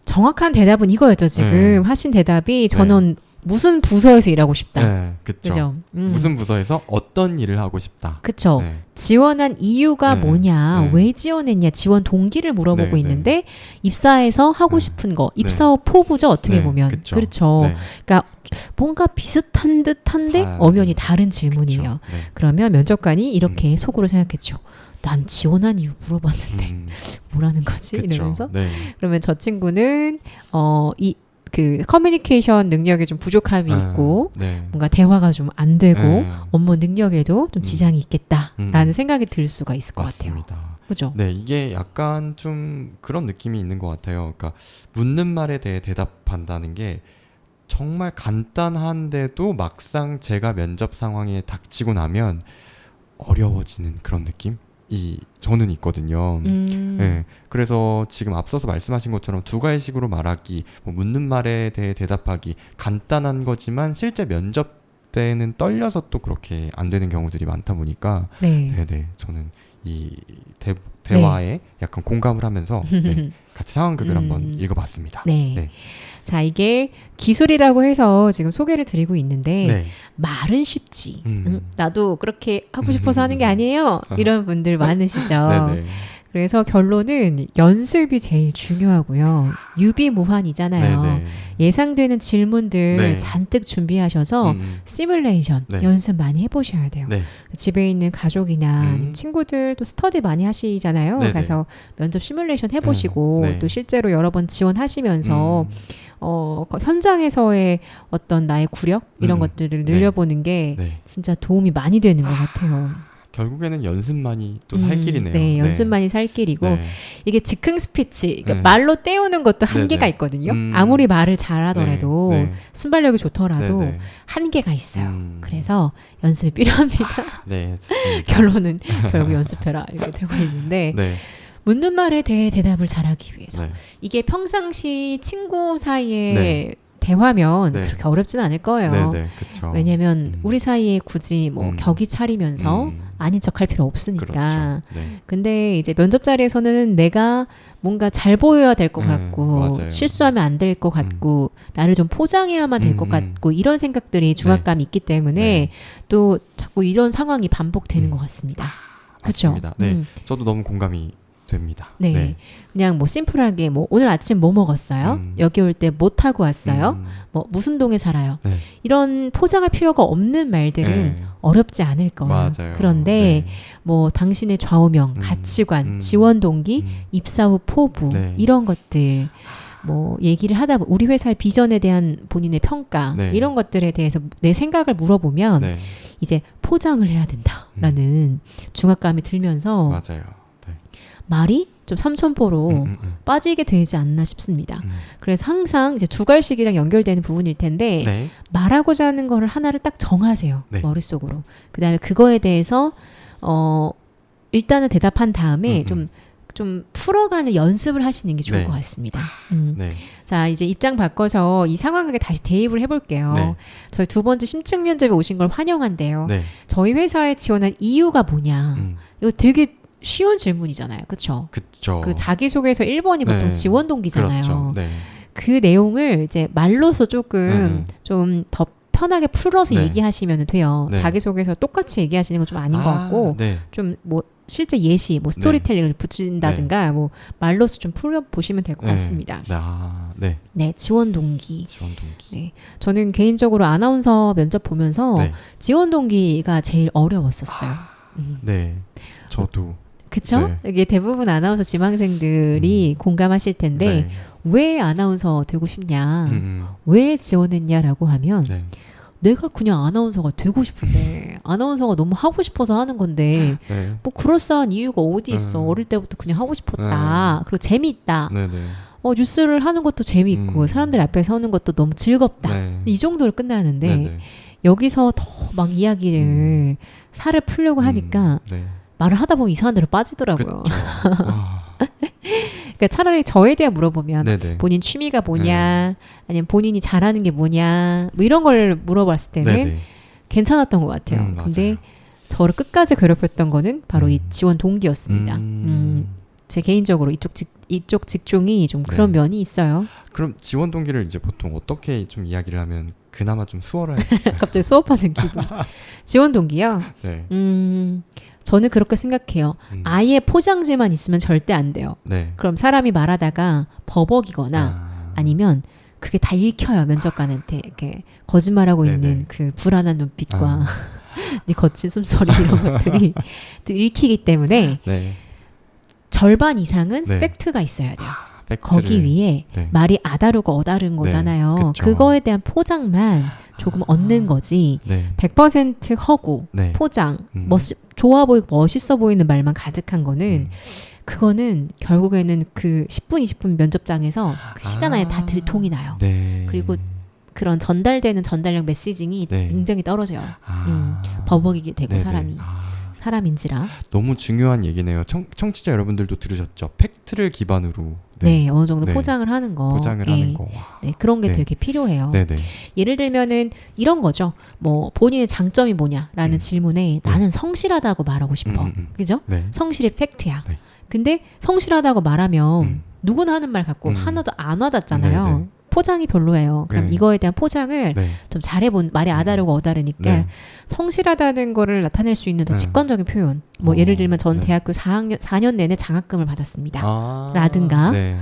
S1: 정확한 대답은 이거였죠. 지금
S2: 네.
S1: 하신 대답이 저는 무슨 부서에서 일하고 싶다.
S2: 네, 그쵸.
S1: 그죠?
S2: 무슨 부서에서 어떤 일을 하고 싶다.
S1: 그쵸.
S2: 네.
S1: 지원한 이유가
S2: 네.
S1: 뭐냐,
S2: 네.
S1: 왜 지원했냐, 지원 동기를 물어보고
S2: 네,
S1: 있는데 입사해서 하고
S2: 네.
S1: 싶은 거, 입사 후 포부죠, 어떻게
S2: 네,
S1: 보면.
S2: 그쵸.
S1: 그렇죠.
S2: 네.
S1: 그러니까 뭔가 비슷한 듯한데
S2: 다-
S1: 엄연히 다른 질문이에요.
S2: 그쵸. 네.
S1: 그러면 면접관이 이렇게 속으로 생각했죠. 난 지원한 이유 물어봤는데 뭐라는 거지?
S2: 그쵸.
S1: 이러면서
S2: 네.
S1: 그러면 저 친구는 그 커뮤니케이션 능력에 좀 부족함이 있고
S2: 네.
S1: 뭔가 대화가 좀 안 되고
S2: 네.
S1: 업무 능력에도 좀 지장이 있겠다라는
S2: 음.
S1: 생각이 들 수가 있을 것 같아요.
S2: 맞습니다.
S1: 그죠?
S2: 네, 이게 약간 좀 그런 느낌이 있는 것 같아요. 그러니까 묻는 말에 대해 대답한다는 게 정말 간단한데도 막상 제가 면접 상황에 닥치고 나면 어려워지는 그런 느낌이 저는 있거든요. 네, 그래서 지금 앞서서 말씀하신 것처럼 두 가지식으로 말하기, 뭐 묻는 말에 대해 대답하기, 간단한 거지만 실제 면접 때는 떨려서 또 그렇게 안 되는 경우들이 많다 보니까
S1: 네.
S2: 네네, 저는 이 대화에 약간 공감을 하면서 네, 같이 상황극을 한번 읽어봤습니다.
S1: 네.
S2: 네.
S1: 자, 이게 기술이라고 해서 지금 소개를 드리고 있는데
S2: 네.
S1: 말은 쉽지.
S2: 음.
S1: 나도 그렇게 하고 싶어서 하는 게 아니에요. 이런 분들 많으시죠.
S2: 네네.
S1: 그래서 결론은 연습이 제일 중요하고요. 유비무환이잖아요.
S2: 네네.
S1: 예상되는 질문들
S2: 네.
S1: 잔뜩 준비하셔서 시뮬레이션
S2: 네.
S1: 연습 많이 해보셔야 돼요.
S2: 네.
S1: 집에 있는 가족이나 친구들 또 스터디 많이 하시잖아요.
S2: 네네.
S1: 그래서 면접 시뮬레이션 해보시고
S2: 네.
S1: 또 실제로 여러 번 지원하시면서 현장에서의 어떤 나의 구력 이런 것들을 늘려보는 게
S2: 네.
S1: 진짜 도움이 많이 되는 것 같아요.
S2: 결국에는 연습만이 또 살 길이네요.
S1: 네, 연습만이 살 길이고
S2: 네.
S1: 이게 즉흥 스피치, 그러니까
S2: 네.
S1: 말로 때우는 것도 한계가
S2: 네네.
S1: 있거든요. 아무리 말을 잘하더라도
S2: 네. 네.
S1: 순발력이 좋더라도
S2: 네네.
S1: 한계가 있어요. 그래서 연습이 필요합니다.
S2: 네, 좋습니다.
S1: 결론은 결국 연습해라 이렇게 되고 있는데
S2: 네.
S1: 묻는 말에 대해 대답을 잘하기 위해서
S2: 네.
S1: 이게 평상시 친구 사이에
S2: 네.
S1: 대화면
S2: 네.
S1: 그렇게 어렵지는 않을 거예요.
S2: 네네, 그렇죠.
S1: 왜냐면 우리 사이에 굳이 뭐 격이 차리면서 아닌 척할 필요 없으니까.
S2: 그렇죠. 네.
S1: 근데 이제 면접 자리에서는 내가 뭔가 잘 보여야 될 것 같고
S2: 맞아요.
S1: 실수하면 안 될 것 같고 나를 좀 포장해야만 될 것 같고 이런 생각들이 중압감이 있기 때문에
S2: 네.
S1: 또 자꾸 이런 상황이 반복되는 것 같습니다. 그렇죠?
S2: 맞습니다. 네, 저도 너무 공감이 됩니다.
S1: 네. 그냥 뭐 심플하게 뭐 오늘 아침 뭐 먹었어요? 여기 올 때 뭐 타고 왔어요? 뭐 무슨 동에 살아요?
S2: 네.
S1: 이런 포장할 필요가 없는 말들은
S2: 네.
S1: 어렵지 않을 거예요.
S2: 맞아요.
S1: 그런데
S2: 네.
S1: 뭐 당신의 좌우명, 가치관, 지원 동기, 입사 후 포부
S2: 네.
S1: 이런 것들 뭐 얘기를 하다 보면 우리 회사의 비전에 대한 본인의 평가
S2: 네.
S1: 이런 것들에 대해서 내 생각을 물어보면
S2: 네.
S1: 이제 포장을 해야 된다라는 중압감이 들면서
S2: 맞아요. 네.
S1: 말이 좀 삼천포로 빠지게 되지 않나 싶습니다. 그래서 항상 이제 두 갈식이랑 연결되는 부분일 텐데
S2: 네.
S1: 말하고자 하는 거를 하나를 딱 정하세요.
S2: 네.
S1: 머릿속으로. 그다음에 그거에 대해서 일단은 대답한 다음에 좀 풀어가는 연습을 하시는 게 좋을
S2: 네.
S1: 것 같습니다.
S2: 네.
S1: 자, 이제 입장 바꿔서 이 상황극에 다시 대입을 해볼게요.
S2: 네.
S1: 저희 두 번째 심층 면접에 오신 걸 환영한대요.
S2: 네.
S1: 저희 회사에 지원한 이유가 뭐냐. 이거 되게 쉬운 질문이잖아요. 그렇죠?
S2: 그쵸.
S1: 그 자기소개서 1번이 보통
S2: 네.
S1: 지원 동기잖아요.
S2: 그렇죠. 네.
S1: 그 내용을 이제 말로서 조금 좀 더 편하게 풀어서
S2: 네.
S1: 얘기하시면 돼요.
S2: 네.
S1: 자기소개서 똑같이 얘기하시는 건 좀 아닌 것 같고
S2: 네.
S1: 좀 뭐 실제 예시, 뭐 스토리텔링을 붙인다든가 뭐 말로서 좀 풀어 보시면 될 것 같습니다.
S2: 네.
S1: 네, 지원 동기.
S2: 지원 동기.
S1: 네, 저는 개인적으로 아나운서 면접 보면서
S2: 네.
S1: 지원 동기가 제일 어려웠었어요.
S2: 네. 저도.
S1: 그쵸?
S2: 네.
S1: 이게 대부분 아나운서 지망생들이 공감하실 텐데
S2: 네.
S1: 왜 아나운서 되고 싶냐? 왜 지원했냐라고 하면
S2: 네.
S1: 내가 그냥 아나운서가 되고 싶은데 아나운서가 너무 하고 싶어서 하는 건데
S2: 네.
S1: 뭐 그럴싸한 이유가 어디 있어. 어릴 때부터 그냥 하고 싶었다. 그리고 재미있다.
S2: 네. 네.
S1: 뉴스를 하는 것도 재미있고 사람들 앞에 서는 것도 너무 즐겁다.
S2: 네.
S1: 이 정도로 끝나는데
S2: 네. 네.
S1: 여기서 더 막 이야기를 살을 풀려고 하니까
S2: 네.
S1: 말을 하다 보면 이상한 데로 빠지더라고요.
S2: 그쵸. 와.
S1: 그러니까 차라리 저에 대해 물어보면
S2: 네네.
S1: 본인 취미가 뭐냐 아니면 본인이 잘하는 게 뭐냐 뭐 이런 걸 물어봤을 때는
S2: 네네.
S1: 괜찮았던 것 같아요. 근데 저를 끝까지 괴롭혔던 거는 바로 이 지원 동기였습니다. 제 개인적으로 이쪽 직종이 좀 그런
S2: 네.
S1: 면이 있어요.
S2: 그럼 지원 동기를 이제 보통 어떻게 좀 이야기를 하면 그나마 좀 수월할?
S1: 갑자기 수업하는 기분. 지원 동기요?
S2: 네.
S1: 저는 그렇게 생각해요. 아예 포장지만 있으면 절대 안 돼요.
S2: 네.
S1: 그럼 사람이 말하다가 버벅이거나 아니면 그게 다 읽혀요. 면접관한테 이렇게 거짓말하고
S2: 네네.
S1: 있는 그 불안한 눈빛과 네 거친 숨소리 이런 것들이 또 읽히기 때문에
S2: 네.
S1: 절반 이상은
S2: 네.
S1: 팩트가 있어야 돼요. 거기 위에
S2: 네.
S1: 말이 아다르고 어다른 거잖아요.
S2: 그쵸.
S1: 그거에 대한 포장만 조금 얻는 거지.
S2: 네.
S1: 100% 허구,
S2: 네.
S1: 포장, 좋아 보이고 멋있어 보이는 말만 가득한 거는 그거는 결국에는 그 10분, 20분 면접장에서 그 시간 안에 다 들통이 나요.
S2: 네.
S1: 그리고 그런 전달되는 전달력 메시징이
S2: 네.
S1: 굉장히 떨어져요. 버벅이게 되고
S2: 네네.
S1: 사람이. 사람인지라.
S2: 너무 중요한 얘기네요. 청취자 여러분들도 들으셨죠? 팩트를 기반으로
S1: 네, 어느 정도
S2: 네.
S1: 포장을 하는 거.
S2: 포장을
S1: 예.
S2: 하는 거. 와.
S1: 네, 그런 게
S2: 네.
S1: 되게 필요해요.
S2: 네네.
S1: 예를 들면은 이런 거죠. 뭐 본인의 장점이 뭐냐라는 질문에 나는 성실하다고 말하고 싶어. 그죠?
S2: 네.
S1: 성실이 팩트야.
S2: 네.
S1: 근데 성실하다고 말하면 누구나 하는 말 같고 하나도 안 와닿잖아요.
S2: 네네.
S1: 포장이 별로예요. 그럼
S2: 네.
S1: 이거에 대한 포장을
S2: 네.
S1: 좀 잘해본 말이 아다르고 어다르니까
S2: 네.
S1: 성실하다는 거를 나타낼 수 있는 더
S2: 네.
S1: 직관적인 표현. 뭐 예를 들면 전
S2: 네.
S1: 대학교 4년 내내 장학금을 받았습니다.
S2: 아,
S1: 라든가
S2: 네.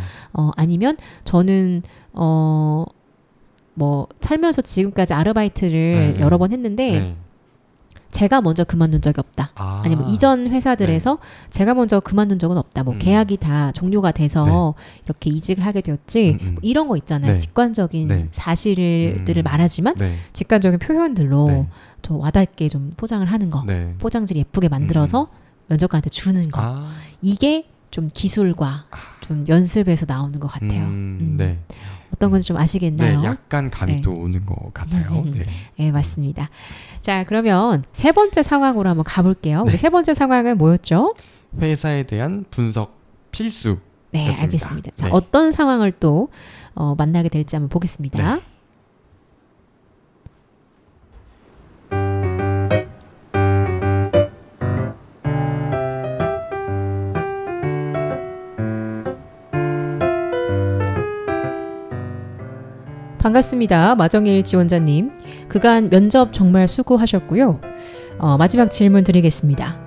S1: 아니면 저는 뭐 살면서 지금까지 아르바이트를
S2: 네.
S1: 여러 번 했는데
S2: 네.
S1: 제가 먼저 그만둔 적이 없다.
S2: 아.
S1: 아니면 이전 회사들에서 제가 먼저 그만둔 적은 없다. 뭐 계약이 다 종료가 돼서 이렇게 이직을 하게 되었지. 뭐 이런 거 있잖아요.
S2: 네.
S1: 직관적인
S2: 네.
S1: 사실들을 말하지만
S2: 네.
S1: 직관적인 표현들로
S2: 네.
S1: 좀 와닿게 좀 포장을 하는 거.
S2: 네.
S1: 포장지를 예쁘게 만들어서 면접관한테 주는 거.
S2: 아.
S1: 이게 좀 기술과 좀 연습에서 나오는 것 같아요.
S2: 네.
S1: 어떤 건지 좀 아시겠나요?
S2: 네, 약간 감이
S1: 네.
S2: 또 오는 것 같아요. 네.
S1: 네, 맞습니다. 자, 그러면 세 번째 상황으로 한번 가볼게요.
S2: 네.
S1: 우리 세 번째 상황은 뭐였죠?
S2: 회사에 대한 분석 필수.
S1: 네,
S2: 였습니다.
S1: 알겠습니다. 자,
S2: 네.
S1: 어떤 상황을 또 만나게 될지 한번 보겠습니다.
S2: 네.
S1: 반갑습니다. 마정일 지원자님. 그간 면접 정말 수고하셨고요. 마지막 질문 드리겠습니다.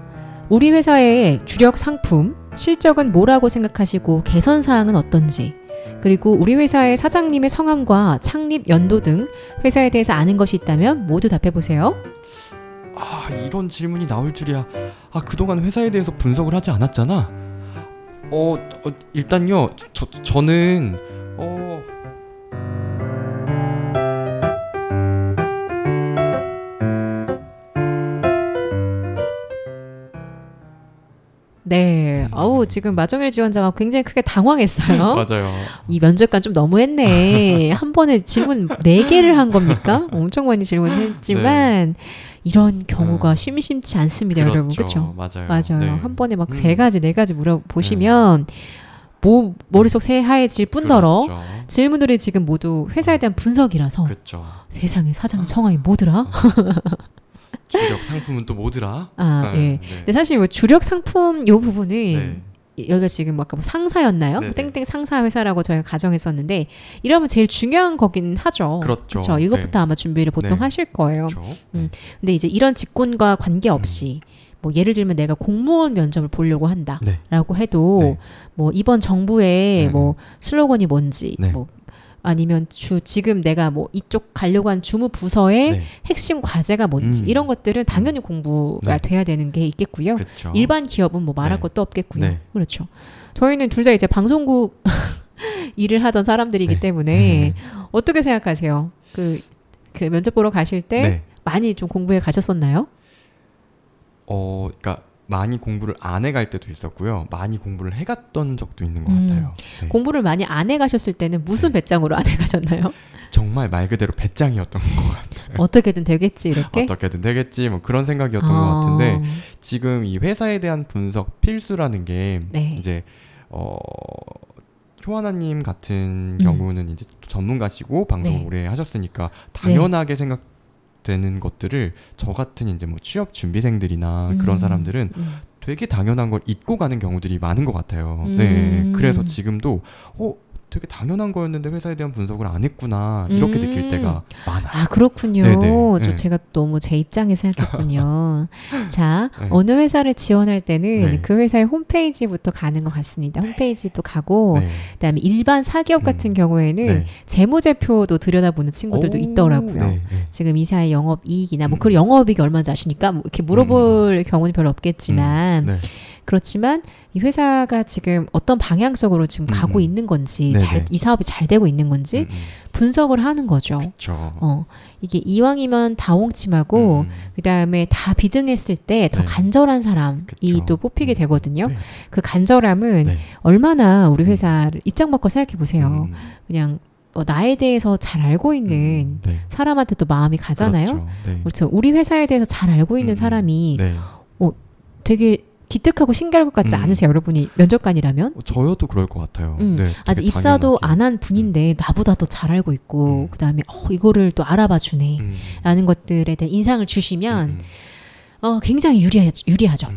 S1: 우리 회사의 주력 상품, 실적은 뭐라고 생각하시고 개선 사항은 어떤지, 그리고 우리 회사의 사장님의 성함과 창립 연도 등 회사에 대해서 아는 것이 있다면 모두 답해보세요.
S2: 아, 이런 질문이 나올 줄이야. 아, 그동안 회사에 대해서 분석을 하지 않았잖아. 일단요. 저는
S1: 네. 지금 마정일 지원자가 굉장히 크게 당황했어요.
S2: 맞아요.
S1: 이 면접관 좀 너무했네. 한 번에 질문 4개를 한 겁니까? 엄청 많이 질문했지만 이런 경우가 심심치 않습니다, 여러분. 그렇죠?
S2: 맞아요.
S1: 맞아요.
S2: 네.
S1: 한 번에 막 3가지, 4가지 물어보시면 머릿속 새하얘질 뿐더러
S2: 그렇죠.
S1: 질문들이 지금 모두 회사에 대한 분석이라서
S2: 그렇죠.
S1: 세상에 사장 성함이 뭐더라?
S2: 주력 상품은 또 뭐더라?
S1: 예.
S2: 네.
S1: 근데 사실 뭐 주력 상품 요 부분은
S2: 네.
S1: 여기가 지금 아까 뭐 상사였나요?
S2: 네네.
S1: 땡땡 상사 회사라고 저희가 가정했었는데 이러면 제일 중요한 거긴 하죠.
S2: 그렇죠.
S1: 그쵸? 이것부터
S2: 네.
S1: 아마 준비를 보통
S2: 네.
S1: 하실 거예요.
S2: 그렇죠.
S1: 근데 이제 이런 직군과 관계없이 뭐 예를 들면 내가 공무원 면접을 보려고 한다라고
S2: 네.
S1: 해도
S2: 네.
S1: 뭐 이번 정부의
S2: 네.
S1: 뭐 슬로건이 뭔지
S2: 네.
S1: 뭐 아니면 지금 내가 뭐 이쪽 가려고 한 주무 부서의
S2: 네.
S1: 핵심 과제가 뭔지 이런 것들은 당연히 공부가
S2: 네.
S1: 돼야 되는 게 있겠고요.
S2: 그렇죠.
S1: 일반 기업은 뭐 말할
S2: 네.
S1: 것도 없겠고요.
S2: 네.
S1: 그렇죠. 저희는 둘 다 이제 방송국 일을 하던 사람들이기
S2: 네.
S1: 때문에 어떻게 생각하세요? 그 면접 보러 가실 때
S2: 네.
S1: 많이 좀 공부해 가셨었나요?
S2: 그러니까 많이 공부를 안 해갈 때도 있었고요. 많이 공부를 해갔던 적도 있는 것 같아요. 네.
S1: 공부를 많이 안 해가셨을 때는 무슨 배짱으로 안 해가셨나요?
S2: 정말 말 그대로 배짱이었던 것 같아요.
S1: 어떻게든 되겠지 이렇게?
S2: 어떻게든 되겠지 뭐 그런 생각이었던 것 같은데 지금 이 회사에 대한 분석 필수라는 게
S1: 네.
S2: 이제 효하나님 같은 경우는 이제 전문가시고 방송을
S1: 네.
S2: 오래 하셨으니까 당연하게 생각되는 것들을 저 같은 이제 뭐 취업 준비생들이나 그런 사람들은 되게 당연한 걸 잊고 가는 경우들이 많은 것 같아요. 네, 그래서 지금도 되게 당연한 거였는데 회사에 대한 분석을 안 했구나 이렇게 느낄 때가 많아요.
S1: 아 그렇군요.
S2: 네네.
S1: 좀 제가 너무 제 입장에 생각했군요. 자,
S2: 네.
S1: 어느 회사를 지원할 때는
S2: 네.
S1: 그 회사의 홈페이지부터 가는 것 같습니다. 홈페이지도 가고
S2: 네.
S1: 그다음에 일반 사기업 같은 경우에는
S2: 네.
S1: 재무제표도 들여다보는 친구들도
S2: 오,
S1: 있더라고요.
S2: 네, 네.
S1: 지금 이 사의 영업이익이나 뭐 그 영업이익이 얼마인지 아십니까? 뭐 이렇게 물어볼 경우는 별로 없겠지만
S2: 네.
S1: 그렇지만 이 회사가 지금 어떤 방향성으로 지금 가고 있는 건지
S2: 네네.
S1: 이 사업이 잘 되고 있는 건지 분석을 하는 거죠.
S2: 그렇죠.
S1: 이게 이왕이면 다홍침하고 그다음에 다 비등했을 때 더
S2: 네.
S1: 간절한 사람이
S2: 그쵸.
S1: 또 뽑히게 되거든요.
S2: 네.
S1: 그 간절함은
S2: 네.
S1: 얼마나 우리 회사를 입장 바꿔 생각해 보세요.
S2: 음,
S1: 그냥 나에 대해서 잘 알고 있는
S2: 네.
S1: 사람한테 또 마음이 가잖아요.
S2: 그렇죠. 네.
S1: 그렇죠. 우리 회사에 대해서 잘 알고 있는 사람이
S2: 네.
S1: 되게 기특하고 신기할 것 같지 않으세요? 여러분이 면접관이라면?
S2: 저여도 그럴 것 같아요. 네, 되게
S1: 아직 입사도
S2: 당연하게.
S1: 안 한 분인데 나보다 더 잘 알고 있고 그다음에 이거를 또 알아봐 주네 라는 것들에 대한 인상을 주시면 굉장히 유리하죠.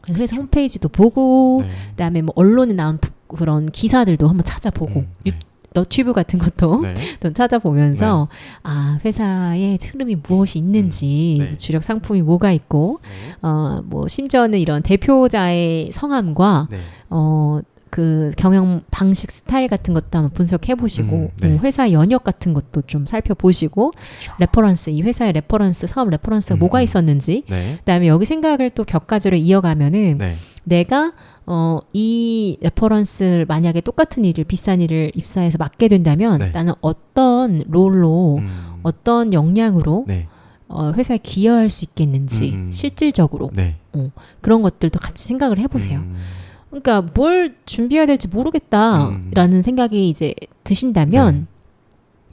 S1: 그래서 회사 홈페이지도 보고
S2: 네.
S1: 그다음에 뭐 언론에 나온 그런 기사들도 한번 찾아보고
S2: 네.
S1: 너튜브 같은 것도
S2: 네.
S1: 좀 찾아보면서 회사의 흐름이 무엇이 있는지
S2: 네.
S1: 주력 상품이 뭐가 있고
S2: 네.
S1: 뭐 심지어는 이런 대표자의 성함과
S2: 네.
S1: 그 경영 방식 스타일 같은 것도 한번 분석해 보시고
S2: 네.
S1: 회사 연역 같은 것도 좀 살펴보시고 레퍼런스 이 회사의 레퍼런스 사업 레퍼런스가 뭐가 있었는지
S2: 네.
S1: 그다음에 여기 생각을 또 격가지로 이어가면은
S2: 네.
S1: 내가 이 레퍼런스를 만약에 똑같은 일을 비싼 일을 입사해서 맡게 된다면
S2: 네.
S1: 나는 어떤 롤로 어떤 역량으로
S2: 네.
S1: 회사에 기여할 수 있겠는지 실질적으로
S2: 네.
S1: 그런 것들도 같이 생각을 해보세요. 그러니까 뭘 준비해야 될지 모르겠다라는 생각이 이제 드신다면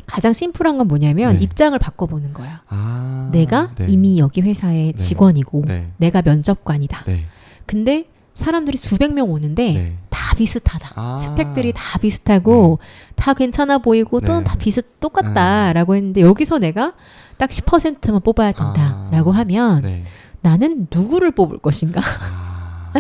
S1: 가장 심플한 건 뭐냐면
S2: 네.
S1: 입장을 바꿔보는 거야.
S2: 아,
S1: 내가
S2: 네.
S1: 이미 여기 회사의
S2: 네.
S1: 직원이고
S2: 네.
S1: 내가 면접관이다.
S2: 네.
S1: 근데 사람들이 수백 명 오는데
S2: 네.
S1: 다 비슷하다.
S2: 아.
S1: 스펙들이 다 비슷하고 다 괜찮아 보이고
S2: 네.
S1: 또는 다 똑같다라고 했는데 여기서 내가 딱 10%만 뽑아야 된다라고 하면
S2: 네.
S1: 나는 누구를 뽑을 것인가?
S2: 아.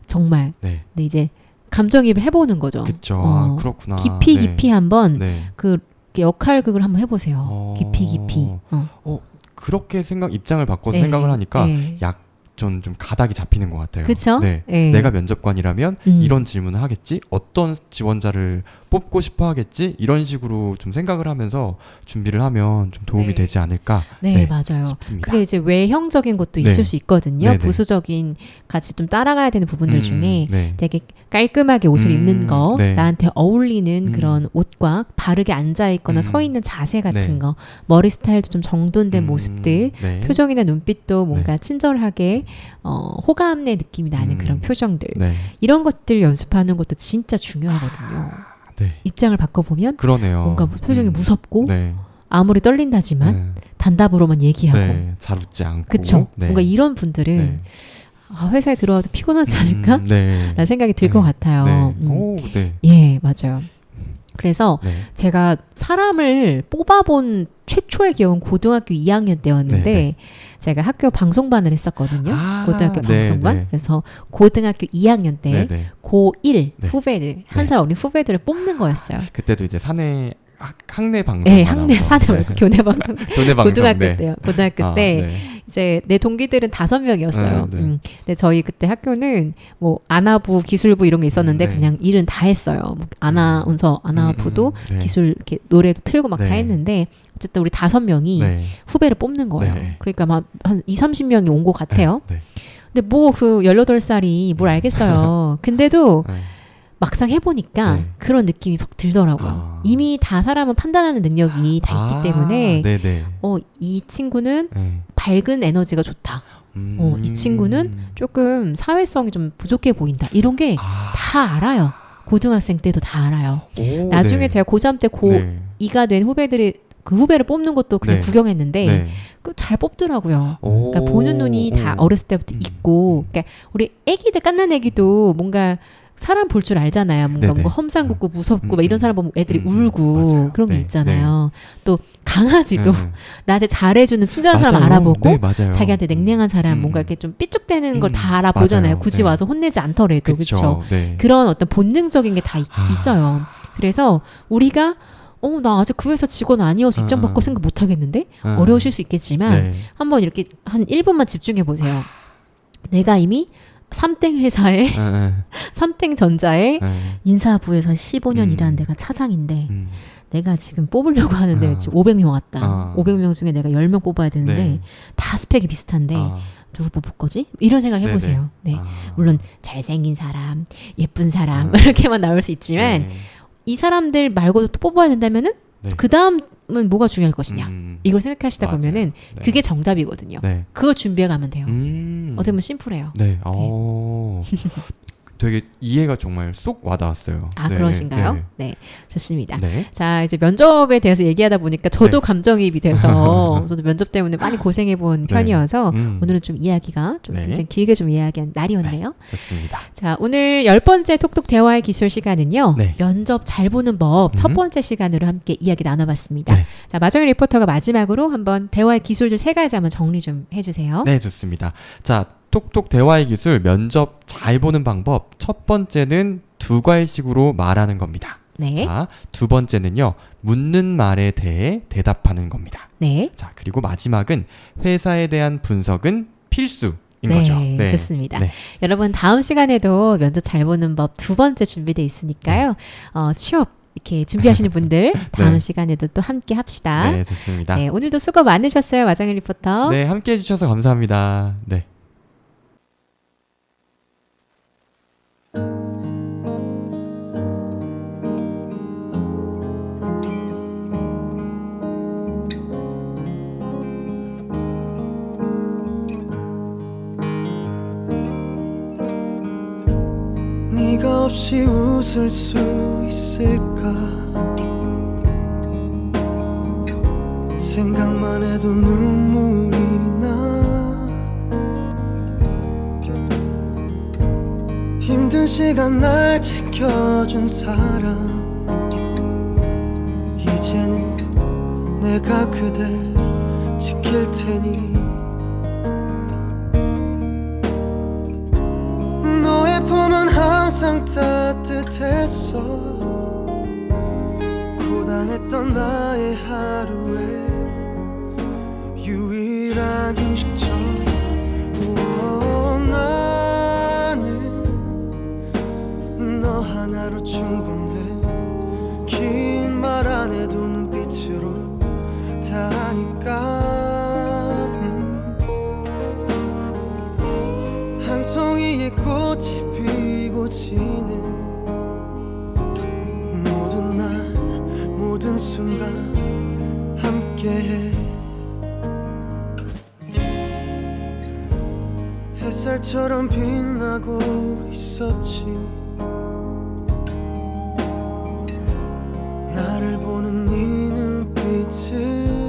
S1: 정말.
S2: 네.
S1: 근데 이제 감정이입을 해보는 거죠.
S2: 그쵸. 그렇구나.
S1: 깊이 한번
S2: 네.
S1: 그 역할극을 한번 해보세요. 깊이.
S2: 그렇게 입장을 바꿔서 생각을 하니까 좀 가닥이 잡히는 것 같아요.
S1: 그쵸?
S2: 네.
S1: 네.
S2: 내가 면접관이라면 이런 질문을 하겠지? 어떤 지원자를 뽑고 싶어 하겠지? 이런 식으로 좀 생각을 하면서 준비를 하면 좀 도움이
S1: 네.
S2: 되지 않을까?
S1: 네, 맞아요.
S2: 싶습니다.
S1: 그게 이제 외형적인 것도
S2: 네.
S1: 있을 수 있거든요.
S2: 네네.
S1: 부수적인 같이 좀 따라가야 되는 부분들 중에
S2: 네.
S1: 되게 깔끔하게 옷을 입는 거,
S2: 네.
S1: 나한테 어울리는 그런 옷과 바르게 앉아있거나 서 있는 자세 같은
S2: 네.
S1: 거, 머리 스타일도 좀 정돈된 모습들,
S2: 네.
S1: 표정이나 눈빛도 뭔가 친절하게 호감의 느낌이 나는 그런 표정들
S2: 네.
S1: 이런 것들 연습하는 것도 진짜 중요하거든요.
S2: 네.
S1: 입장을 바꿔보면
S2: 그러네요.
S1: 뭔가 표정이 무섭고
S2: 네.
S1: 아무리 떨린다지만 단답으로만 얘기하고
S2: 네. 잘 웃지 않고
S1: 그쵸?
S2: 네.
S1: 뭔가 이런 분들은
S2: 네.
S1: 회사에 들어와도 피곤하지 않을까?
S2: 네.
S1: 라는 생각이 들 것
S2: 네.
S1: 같아요.
S2: 네. 오, 네.
S1: 예, 맞아요. 그래서
S2: 네.
S1: 제가 사람을 뽑아본 최초의 기억은 고등학교 2학년 때였는데
S2: 네.
S1: 제가 학교 방송반을 했었거든요. 고등학교
S2: 네,
S1: 방송반.
S2: 네.
S1: 그래서 고등학교 2학년 때
S2: 네, 네.
S1: 고1
S2: 네.
S1: 후배들, 한 살 어린 후배들을 뽑는 거였어요.
S2: 그때도 이제 사내 학내 방송.
S1: 네, 학내 사내 말고 교내 방송.
S2: 교내 방송.
S1: 고등학교
S2: 네.
S1: 때요. 고등학교 때 이제 내 동기들은 5명이었어요.
S2: 네.
S1: 근데 저희 그때 학교는 뭐 아나부, 기술부 이런 게 있었는데
S2: 네.
S1: 그냥 일은 다 했어요. 뭐 아나운서, 아나부도
S2: 네.
S1: 기술 이렇게 노래도 틀고 막 다
S2: 네.
S1: 했는데 어쨌든 우리 5명이
S2: 네.
S1: 후배를 뽑는 거예요.
S2: 네.
S1: 그러니까 막 한 20-30명이 온 것 같아요.
S2: 네.
S1: 근데 뭐 그 18살이 뭘 알겠어요. 근데도
S2: 네.
S1: 막상 해보니까
S2: 네.
S1: 그런 느낌이 확 들더라고요. 이미 다 사람은 판단하는 능력이 다 있기 때문에
S2: 네네.
S1: 이 친구는
S2: 네.
S1: 밝은 에너지가 좋다. 이 친구는 조금 사회성이 좀 부족해 보인다. 이런 게 다 알아요. 고등학생 때도 다 알아요.
S2: 오,
S1: 나중에
S2: 네.
S1: 제가 고3 때
S2: 네.
S1: 고2가 된 후배들이 그 후배를 뽑는 것도 그냥
S2: 네.
S1: 구경했는데
S2: 네.
S1: 잘 뽑더라고요.
S2: 오.
S1: 그러니까 보는 눈이 다 어렸을 때부터 있고 그러니까 우리 애기들 깐난 애기도 뭔가 사람 볼 줄 알잖아요. 뭔가 험상궂고 무섭고 막 이런 사람 보면 애들이 울고
S2: 맞아요.
S1: 그런 게
S2: 네.
S1: 있잖아요. 또 강아지도
S2: 네.
S1: 나한테 잘해주는 친절한
S2: 맞아요.
S1: 사람 알아보고
S2: 네, 맞아요.
S1: 자기한테 냉랭한 사람 뭔가 이렇게 좀 삐죽대는 걸 다 알아보잖아요.
S2: 맞아요.
S1: 굳이
S2: 네.
S1: 와서 혼내지 않더라도 그렇죠.
S2: 네.
S1: 그런 어떤 본능적인 게 다 있어요. 그래서 우리가 나 아직 그 회사 직원 아니어서 입장 바꿔 생각 못 하겠는데 어려우실 수 있겠지만
S2: 네.
S1: 한번 이렇게 한 1분만 집중해 보세요. 내가 이미 삼땡 회사에 삼땡 전자에 인사부에서 15년 일한 데가 차장인데 내가 지금 뽑으려고 하는데 지금 500명 왔다. 500명 중에 내가 10명 뽑아야 되는데 다 스펙이 비슷한데 누구 볼 거지? 이런 생각 해보세요. 네.
S2: 아.
S1: 물론 잘생긴 사람, 예쁜 사람
S2: 아.
S1: 이렇게만 나올 수 있지만
S2: 네.
S1: 이 사람들 말고도 또 뽑아야 된다면은
S2: 네.
S1: 그 다음은 뭐가 중요할 것이냐 이걸 생각하시다
S2: 맞아요.
S1: 보면은
S2: 네.
S1: 그게 정답이거든요.
S2: 네.
S1: 그걸 준비해 가면 돼요. 어떻게 보면 심플해요.
S2: 네. 되게 이해가 정말 쏙 와닿았어요.
S1: 아
S2: 네.
S1: 그러신가요?
S2: 네.
S1: 네, 좋습니다.
S2: 네.
S1: 자 이제 면접에 대해서 얘기하다 보니까 저도
S2: 네.
S1: 감정이입이 돼서 저도 면접 때문에 많이 고생해 본
S2: 네.
S1: 편이어서
S2: 오늘은
S1: 좀 이야기가 좀
S2: 네.
S1: 굉장히 길게 좀 이야기한 날이었네요.
S2: 좋습니다.
S1: 자 오늘 10번째 톡톡 대화의 기술 시간은요.
S2: 네.
S1: 면접 잘 보는 법 첫 번째 시간으로 함께 이야기 나눠봤습니다.
S2: 네.
S1: 자 마정희 리포터가 마지막으로 한번 대화의 기술들 3가지 한번 정리 좀 해주세요.
S2: 네, 좋습니다. 자, 톡톡 대화의 기술 면접 잘 보는 방법. 첫 번째는 두 과일식으로 말하는 겁니다.
S1: 네.
S2: 자, 두 번째는요. 묻는 말에 대해 대답하는 겁니다.
S1: 네.
S2: 자, 그리고 마지막은 회사에 대한 분석은 필수인
S1: 네,
S2: 거죠.
S1: 좋습니다.
S2: 네.
S1: 여러분 다음 시간에도 면접 잘 보는 법 2번째 준비되어 있으니까요. 취업 이렇게 준비하시는 분들 다음
S2: 네.
S1: 시간에도 또 함께 합시다.
S2: 네, 좋습니다.
S1: 네, 오늘도 수고 많으셨어요, 마정희 리포터.
S2: 네, 함께 해주셔서 감사합니다. 네.
S3: 네가 없이 웃을 수 있을까 생각만 해도 눈물이 나 힘든 시간 날 지켜준 사람 이제는 내가 그댈 지킬 테니 너의 품은 항상 따뜻했어 고단했던 나의 하루에 유일한 휴식처 나는 너 하나로 충분해 긴 말 안 해도 눈빛으로 다 하니까 한 송이의 꽃이 피고 지는 모든 날 모든 순간 함께해 햇살처럼 빛나고 있었지 나를 보는 네 눈빛은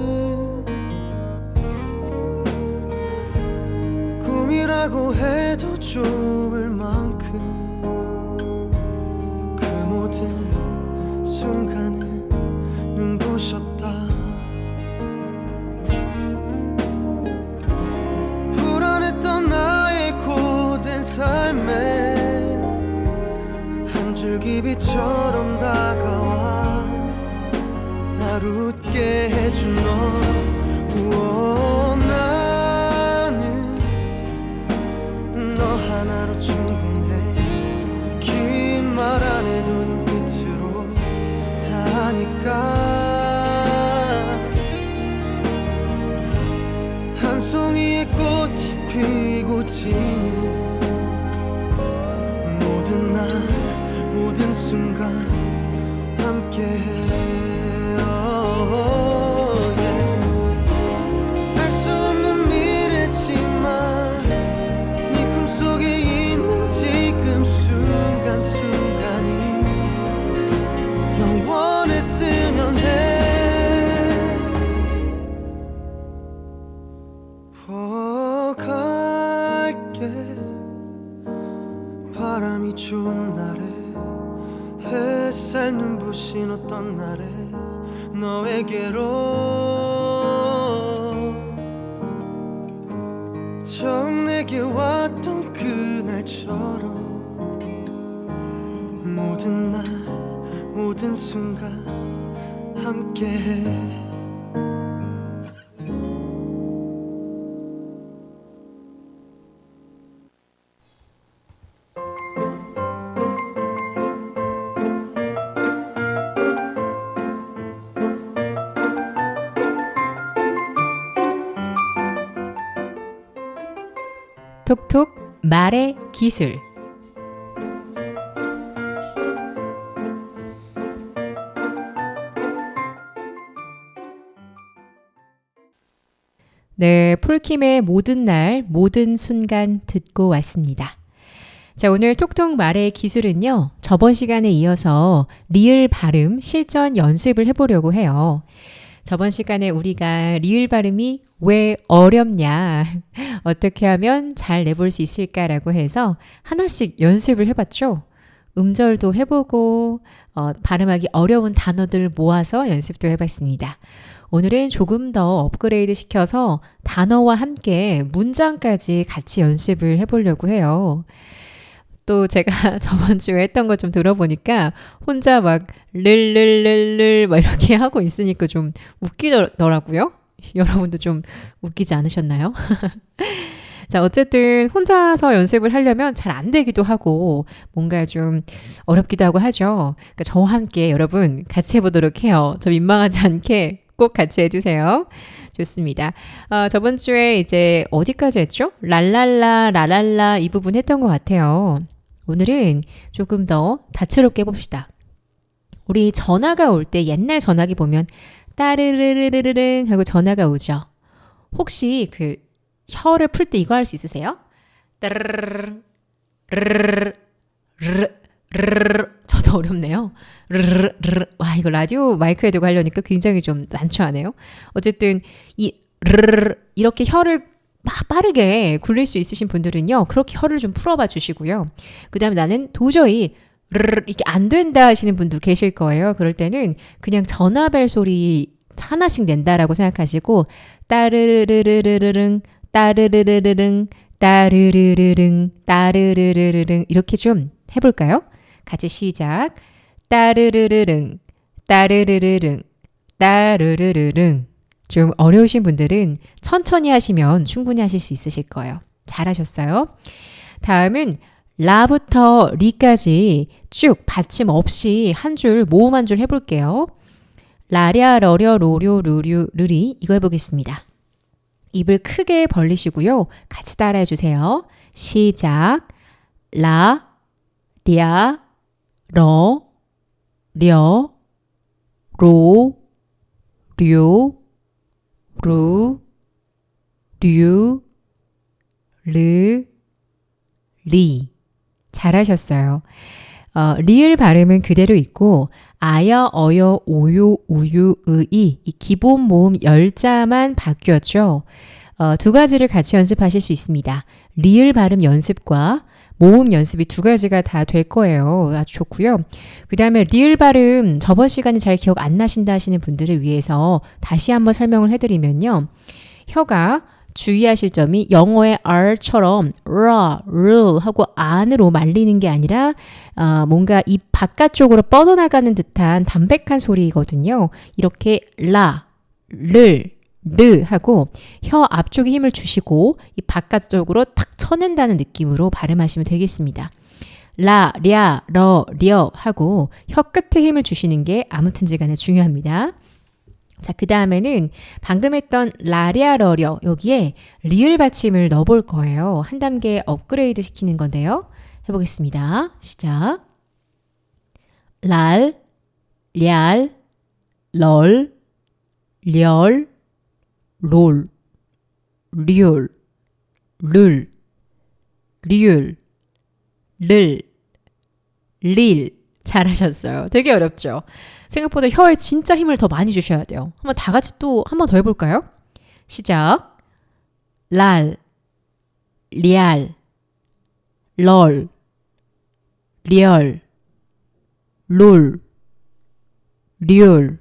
S3: 꿈이라고 해도 좋을 만큼 그 모든 순간은 눈부셨다 불안했던 나의 고된 삶에 한 줄기 빛처럼 다가와 날 웃게 해준 너 나는 너 하나로 충분해 긴 말 안 해도 눈빛으로 다 하니까 한 송이의 꽃이 피고 지는 모든 날 모든 순간 함께해 알 수 없는 미래지만 네 품속에 있는 지금 순간순간이 영원했으면 해 갈게 바람이 좋은 날에 햇살 눈부신 어떤 날에 너에게로 처음 내게 왔던 그날처럼 모든 날 모든 순간 함께해
S1: 톡톡 말의 기술. 네, 폴킴의 모든 날, 모든 순간 듣고 왔습니다. 자, 오늘 톡톡 말의 기술은요, 저번 시간에 이어서 리을 발음 실전 연습을 해보려고 해요. 저번 시간에 우리가 리을 발음이 왜 어렵냐, 어떻게 하면 잘 내볼 수 있을까라고 해서 하나씩 연습을 해봤죠. 음절도 해보고, 발음하기 어려운 단어들 모아서 연습도 해봤습니다. 오늘은 조금 더 업그레이드 시켜서 단어와 함께 문장까지 같이 연습을 해보려고 해요. 또 제가 저번 주에 했던 거 좀 들어보니까 혼자 막 르르르르 막 이렇게 하고 있으니까 좀 웃기더라고요. 여러분도 좀 웃기지 않으셨나요? 자, 어쨌든 혼자서 연습을 하려면 잘 안 되기도 하고 뭔가 좀 어렵기도 하고 하죠. 그러니까 저와 함께 여러분 같이 해보도록 해요. 저 민망하지 않게 꼭 같이 해주세요. 좋습니다. 저번 주에 이제 어디까지 했죠? 랄랄라, 라랄라 이 부분 했던 것 같아요. 오늘은 조금 더 다채롭게 해봅시다. 우리 전화가 올 때 옛날 전화기 보면 따르르르르릉 하고 전화가 오죠. 혹시 그 혀를 풀 때 이거 할 수 있으세요? 따르르르 저도 어렵네요. 와, 이거 라디오 마이크에 두고 하려니까 굉장히 좀 난처하네요. 어쨌든 이렇게 혀를 막 빠르게 굴릴 수 있으신 분들은요, 그렇게 혀를 좀 풀어봐 주시고요. 그 다음에 나는 도저히 이게 안 된다 하시는 분도 계실 거예요. 그럴 때는 그냥 전화벨 소리 하나씩 낸다라고 생각하시고 따르르르르릉 따르르르르릉 따르르르릉 따르르르르릉 이렇게 좀 해볼까요? 같이 시작. 따르르르릉 따르르르릉 따르르르릉. 좀 어려우신 분들은 천천히 하시면 충분히 하실 수 있으실 거예요. 잘하셨어요. 다음은 라부터 리까지 쭉 받침 없이 한 줄 모음 한 줄 해볼게요. 라랴 러려 로료 루류 르리 이거 해보겠습니다. 입을 크게 벌리시고요. 같이 따라해 주세요. 시작. 라, 랴, 러, 려, 로, 류, 루, 류, 르, 리. 잘하셨어요. 리을 발음은 그대로 있고 아야, 어여, 오요, 우유, 의이 이 기본 모음 10자만 바뀌었죠. 두 가지를 같이 연습하실 수 있습니다. 리을 발음 연습과 모음 연습이 두 가지가 다 될 거예요. 아주 좋고요. 그 다음에 리을 발음 저번 시간에 잘 기억 안 나신다 하시는 분들을 위해서 다시 한번 설명을 해드리면요. 혀가 주의하실 점이 영어의 R처럼 라, 르 하고 안으로 말리는 게 아니라 뭔가 입 바깥쪽으로 뻗어나가는 듯한 담백한 소리거든요. 이렇게 라, 르 하고 혀 앞쪽에 힘을 주시고 입 바깥쪽으로 탁 쳐낸다는 느낌으로 발음하시면 되겠습니다. 라, 랴, 러, 려 하고 혀 끝에 힘을 주시는 게 아무튼지 간에 중요합니다. 자, 그 다음에는 방금 했던 라랴 러려 여기에 리을 받침을 넣어볼 거예요. 한 단계 업그레이드 시키는 건데요. 해보겠습니다. 시작. 랄, 랴, 럴, 렬, 롤, 리얼, 룰, 리을, 를, 릴. 잘하셨어요. 되게 어렵죠? 생각보다 혀에 진짜 힘을 더 많이 주셔야 돼요. 한번 다 같이 또 한 번 더 해볼까요? 시작. 랄, 리알, 럴, 리얼, 롤, 리얼,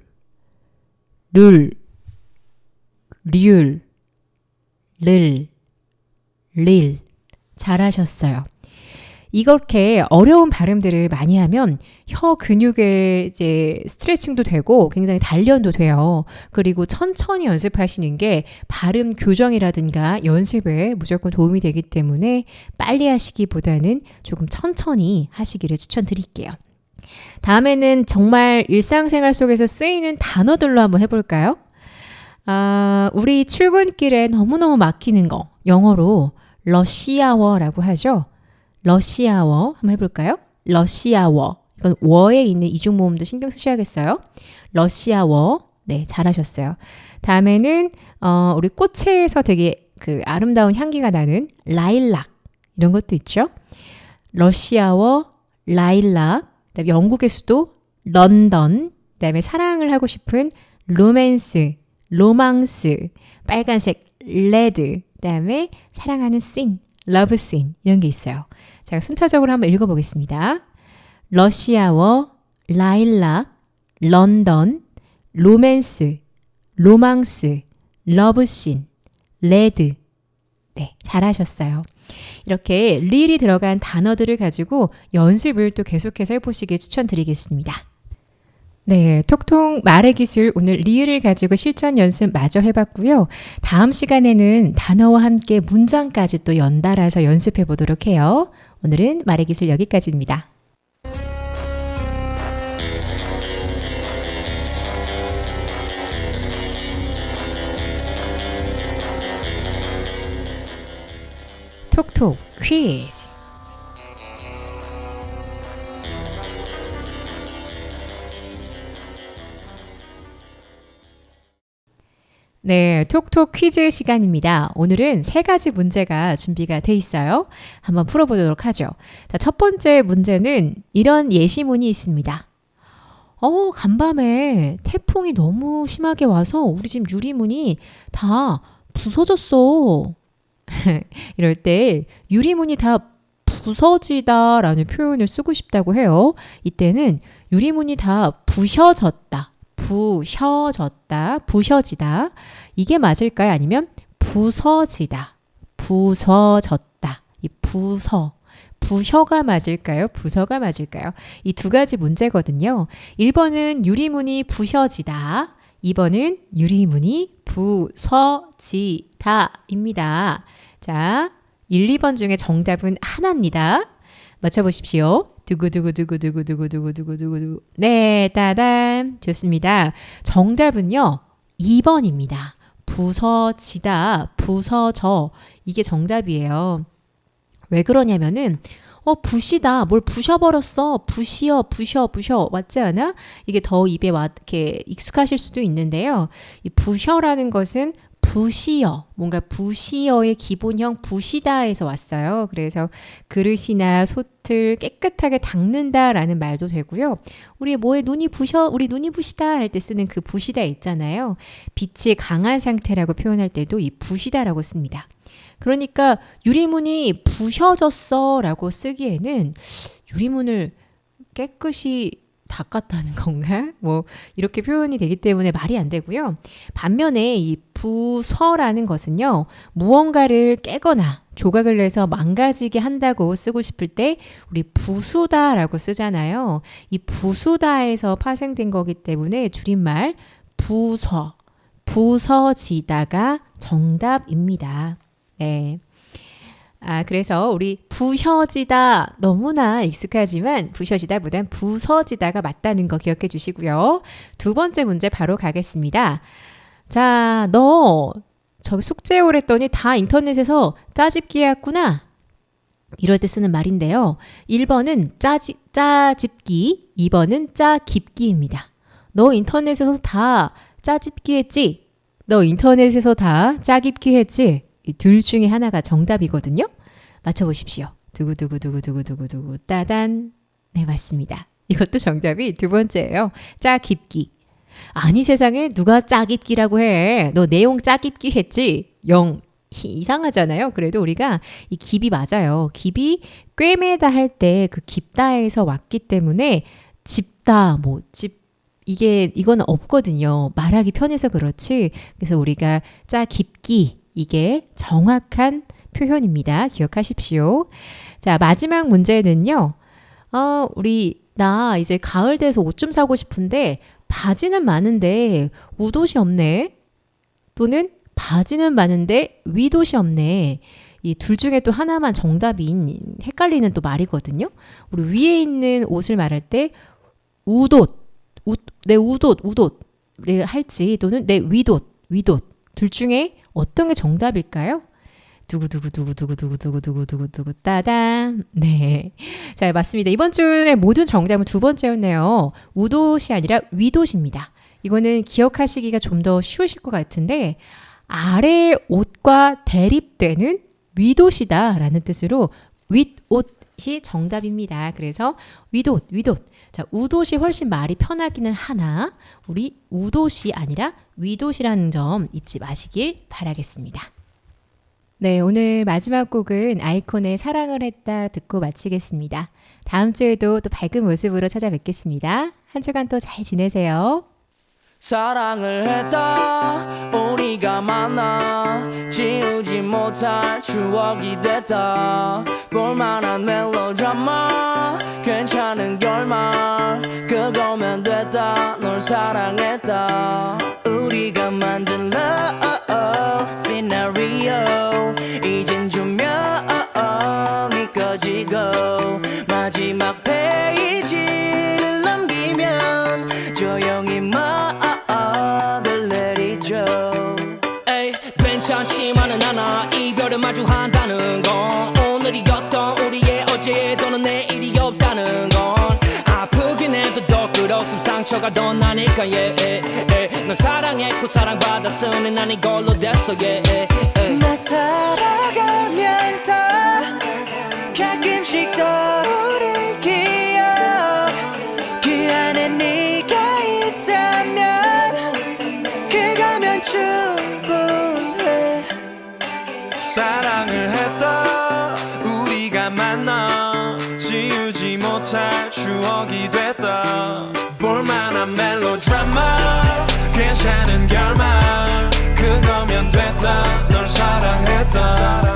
S1: 룰, 리을, 릴, 릴. 잘하셨어요. 이렇게 어려운 발음들을 많이 하면 혀 근육의 이제 스트레칭도 되고 굉장히 단련도 돼요. 그리고 천천히 연습하시는 게 발음 교정이라든가 연습에 무조건 도움이 되기 때문에 빨리 하시기보다는 조금 천천히 하시기를 추천드릴게요. 다음에는 정말 일상생활 속에서 쓰이는 단어들로 한번 해볼까요? 우리 출근길에 너무너무 막히는 거 영어로 러시아워라고 하죠. 러시아워 한번 해볼까요? 러시아워. 이건 워에 있는 이중모음도 신경 쓰셔야겠어요. 러시아워. 네, 잘하셨어요. 다음에는 우리 꽃에서 되게 그 아름다운 향기가 나는 라일락 이런 것도 있죠. 러시아워, 라일락. 그다음에 영국의 수도 런던. 그다음에 사랑을 하고 싶은 로맨스, 로망스, 빨간색 레드. 그다음에 사랑하는 씬, 러브 씬 이런 게 있어요. 제가 순차적으로 한번 읽어보겠습니다. 러시아워, 라일락, 런던, 로맨스, 로망스, 러브씬, 레드. 네, 잘하셨어요. 이렇게 릴이 들어간 단어들을 가지고 연습을 또 계속해서 해보시길 추천드리겠습니다. 네, 톡톡 말의 기술 오늘 리을을 가지고 실전 연습 마저 해봤고요. 다음 시간에는 단어와 함께 문장까지 또 연달아서 연습해 보도록 해요. 오늘은 말의 기술 여기까지입니다. 톡톡 퀴즈. 네, 톡톡 퀴즈 시간입니다. 오늘은 3가지 문제가 준비가 돼 있어요. 한번 풀어보도록 하죠. 자, 첫 번째 문제는 이런 예시문이 있습니다. 간밤에 태풍이 너무 심하게 와서 우리 집 유리문이 다 부서졌어. 이럴 때 유리문이 다 부서지다 라는 표현을 쓰고 싶다고 해요. 이때는 유리문이 다 부셔졌다. 부셔졌다. 부셔지다. 이게 맞을까요? 아니면 부서지다. 부서졌다. 이 부셔가 맞을까요? 부서가 맞을까요? 이 2가지 문제거든요. 1번은 유리문이 부셔지다. 2번은 유리문이 부서지다입니다. 자, 1, 2번 중에 정답은 하나입니다. 맞춰보십시오. 두구두구두구두구두구두구두구두구. 네, 따단. 좋습니다. 정답은요, 2번입니다. 부서지다, 부서져. 이게 정답이에요. 왜 그러냐면은, 부시다. 뭘 부셔버렸어. 부셔. 맞지 않아? 이게 더 입에 이렇게 익숙하실 수도 있는데요. 이 부셔라는 것은 부시어, 뭔가 부시어의 기본형 부시다에서 왔어요. 그래서 그릇이나 솥을 깨끗하게 닦는다라는 말도 되고요. 우리 뭐에 눈이 부셔, 우리 눈이 부시다 할 때 쓰는 그 부시다 있잖아요. 빛이 강한 상태라고 표현할 때도 이 부시다라고 씁니다. 그러니까 유리문이 부셔졌어 라고 쓰기에는 유리문을 깨끗이 닦았다는 건가? 뭐 이렇게 표현이 되기 때문에 말이 안 되고요. 반면에 이 부서라는 것은요. 무언가를 깨거나 조각을 내서 망가지게 한다고 쓰고 싶을 때 우리 부수다라고 쓰잖아요. 이 부수다에서 파생된 거기 때문에 줄임말 부서지다가 정답입니다. 네. 그래서 우리 부셔지다 너무나 익숙하지만 부셔지다보단 부서지다가 맞다는 거 기억해 주시고요. 2번째 문제 바로 가겠습니다. 자, 너 저기 숙제 오랬더니 다 인터넷에서 짜집기 해왔구나. 이럴 때 쓰는 말인데요. 1번은 짜집기, 2번은 짜깁기입니다. 너 인터넷에서 다 짜집기 했지? 너 인터넷에서 다 짜깁기 했지? 이 둘 중에 하나가 정답이거든요. 맞춰보십시오. 두구두구두구두구두구두구 따단. 네, 맞습니다. 이것도 정답이 2번째예요. 짜깁기. 아니 세상에 누가 짜깁기라고 해. 너 내용 짜깁기 했지? 이상하잖아요. 그래도 우리가 이 깁이 맞아요. 깁이 꿰매다 할 때 그 깁다에서 왔기 때문에 집다, 이거는 없거든요. 말하기 편해서 그렇지. 그래서 우리가 짜깁기 이게 정확한 표현입니다. 기억하십시오. 자, 마지막 문제는요. 나 이제 가을 돼서 옷 좀 사고 싶은데 바지는 많은데 웃옷이 없네. 또는 바지는 많은데 윗옷이 없네. 이 둘 중에 또 하나만 정답인 헷갈리는 또 말이거든요. 우리 위에 있는 옷을 말할 때 내 웃옷을 할지 또는 내 윗옷 둘 중에 어떤 게 정답일까요? 두구두구두구두구두구두구두구두구 따단. 네. 자, 맞습니다. 이번 주의 모든 정답은 두 번째였네요. 우도시 아니라 위도시입니다. 이거는 기억하시기가 좀 더 쉬우실 것 같은데 아래 옷과 대립되는 위도시다라는 뜻으로 윗옷이 정답입니다. 그래서 윗옷. 자, 우도시 훨씬 말이 편하기는 하나 우리 우도시 아니라 위도시라는 점 잊지 마시길 바라겠습니다. 네, 오늘 마지막 곡은 아이콘의 사랑을 했다 듣고 마치겠습니다. 다음 주에도 또 밝은 모습으로 찾아뵙겠습니다. 한 주간 또 잘 지내세요.
S6: 사랑을 했다 우리가 만나 지우지 못할 추억이 됐다 볼만한 멜로드라마 괜찮은 결말 그거면 됐다 널 사랑했다
S3: 우리가 만든 love scenario 이젠 조명이 꺼지고 마지막 페이지를 넘기면 조용히 막을 내리죠
S6: 에이 괜찮지만은 않아 이별을 마주한다는 건 오늘이었던 우리의 어제 또는 내일이 없다는 건 아프긴 해도 더 끝없음 상처가 더 나니까 널 사랑했고 사랑받았으니 난 이걸로 됐어
S3: 나 살아가면서 가끔씩 떠오를 기억 그 안에 네가 있다면 그거면 충분해
S7: 사랑을 했다 우리가 만나 지우지 못할 추억이 됐다 볼만한 멜로드라마 괜찮은 결말 그거면 됐다 널 사랑했다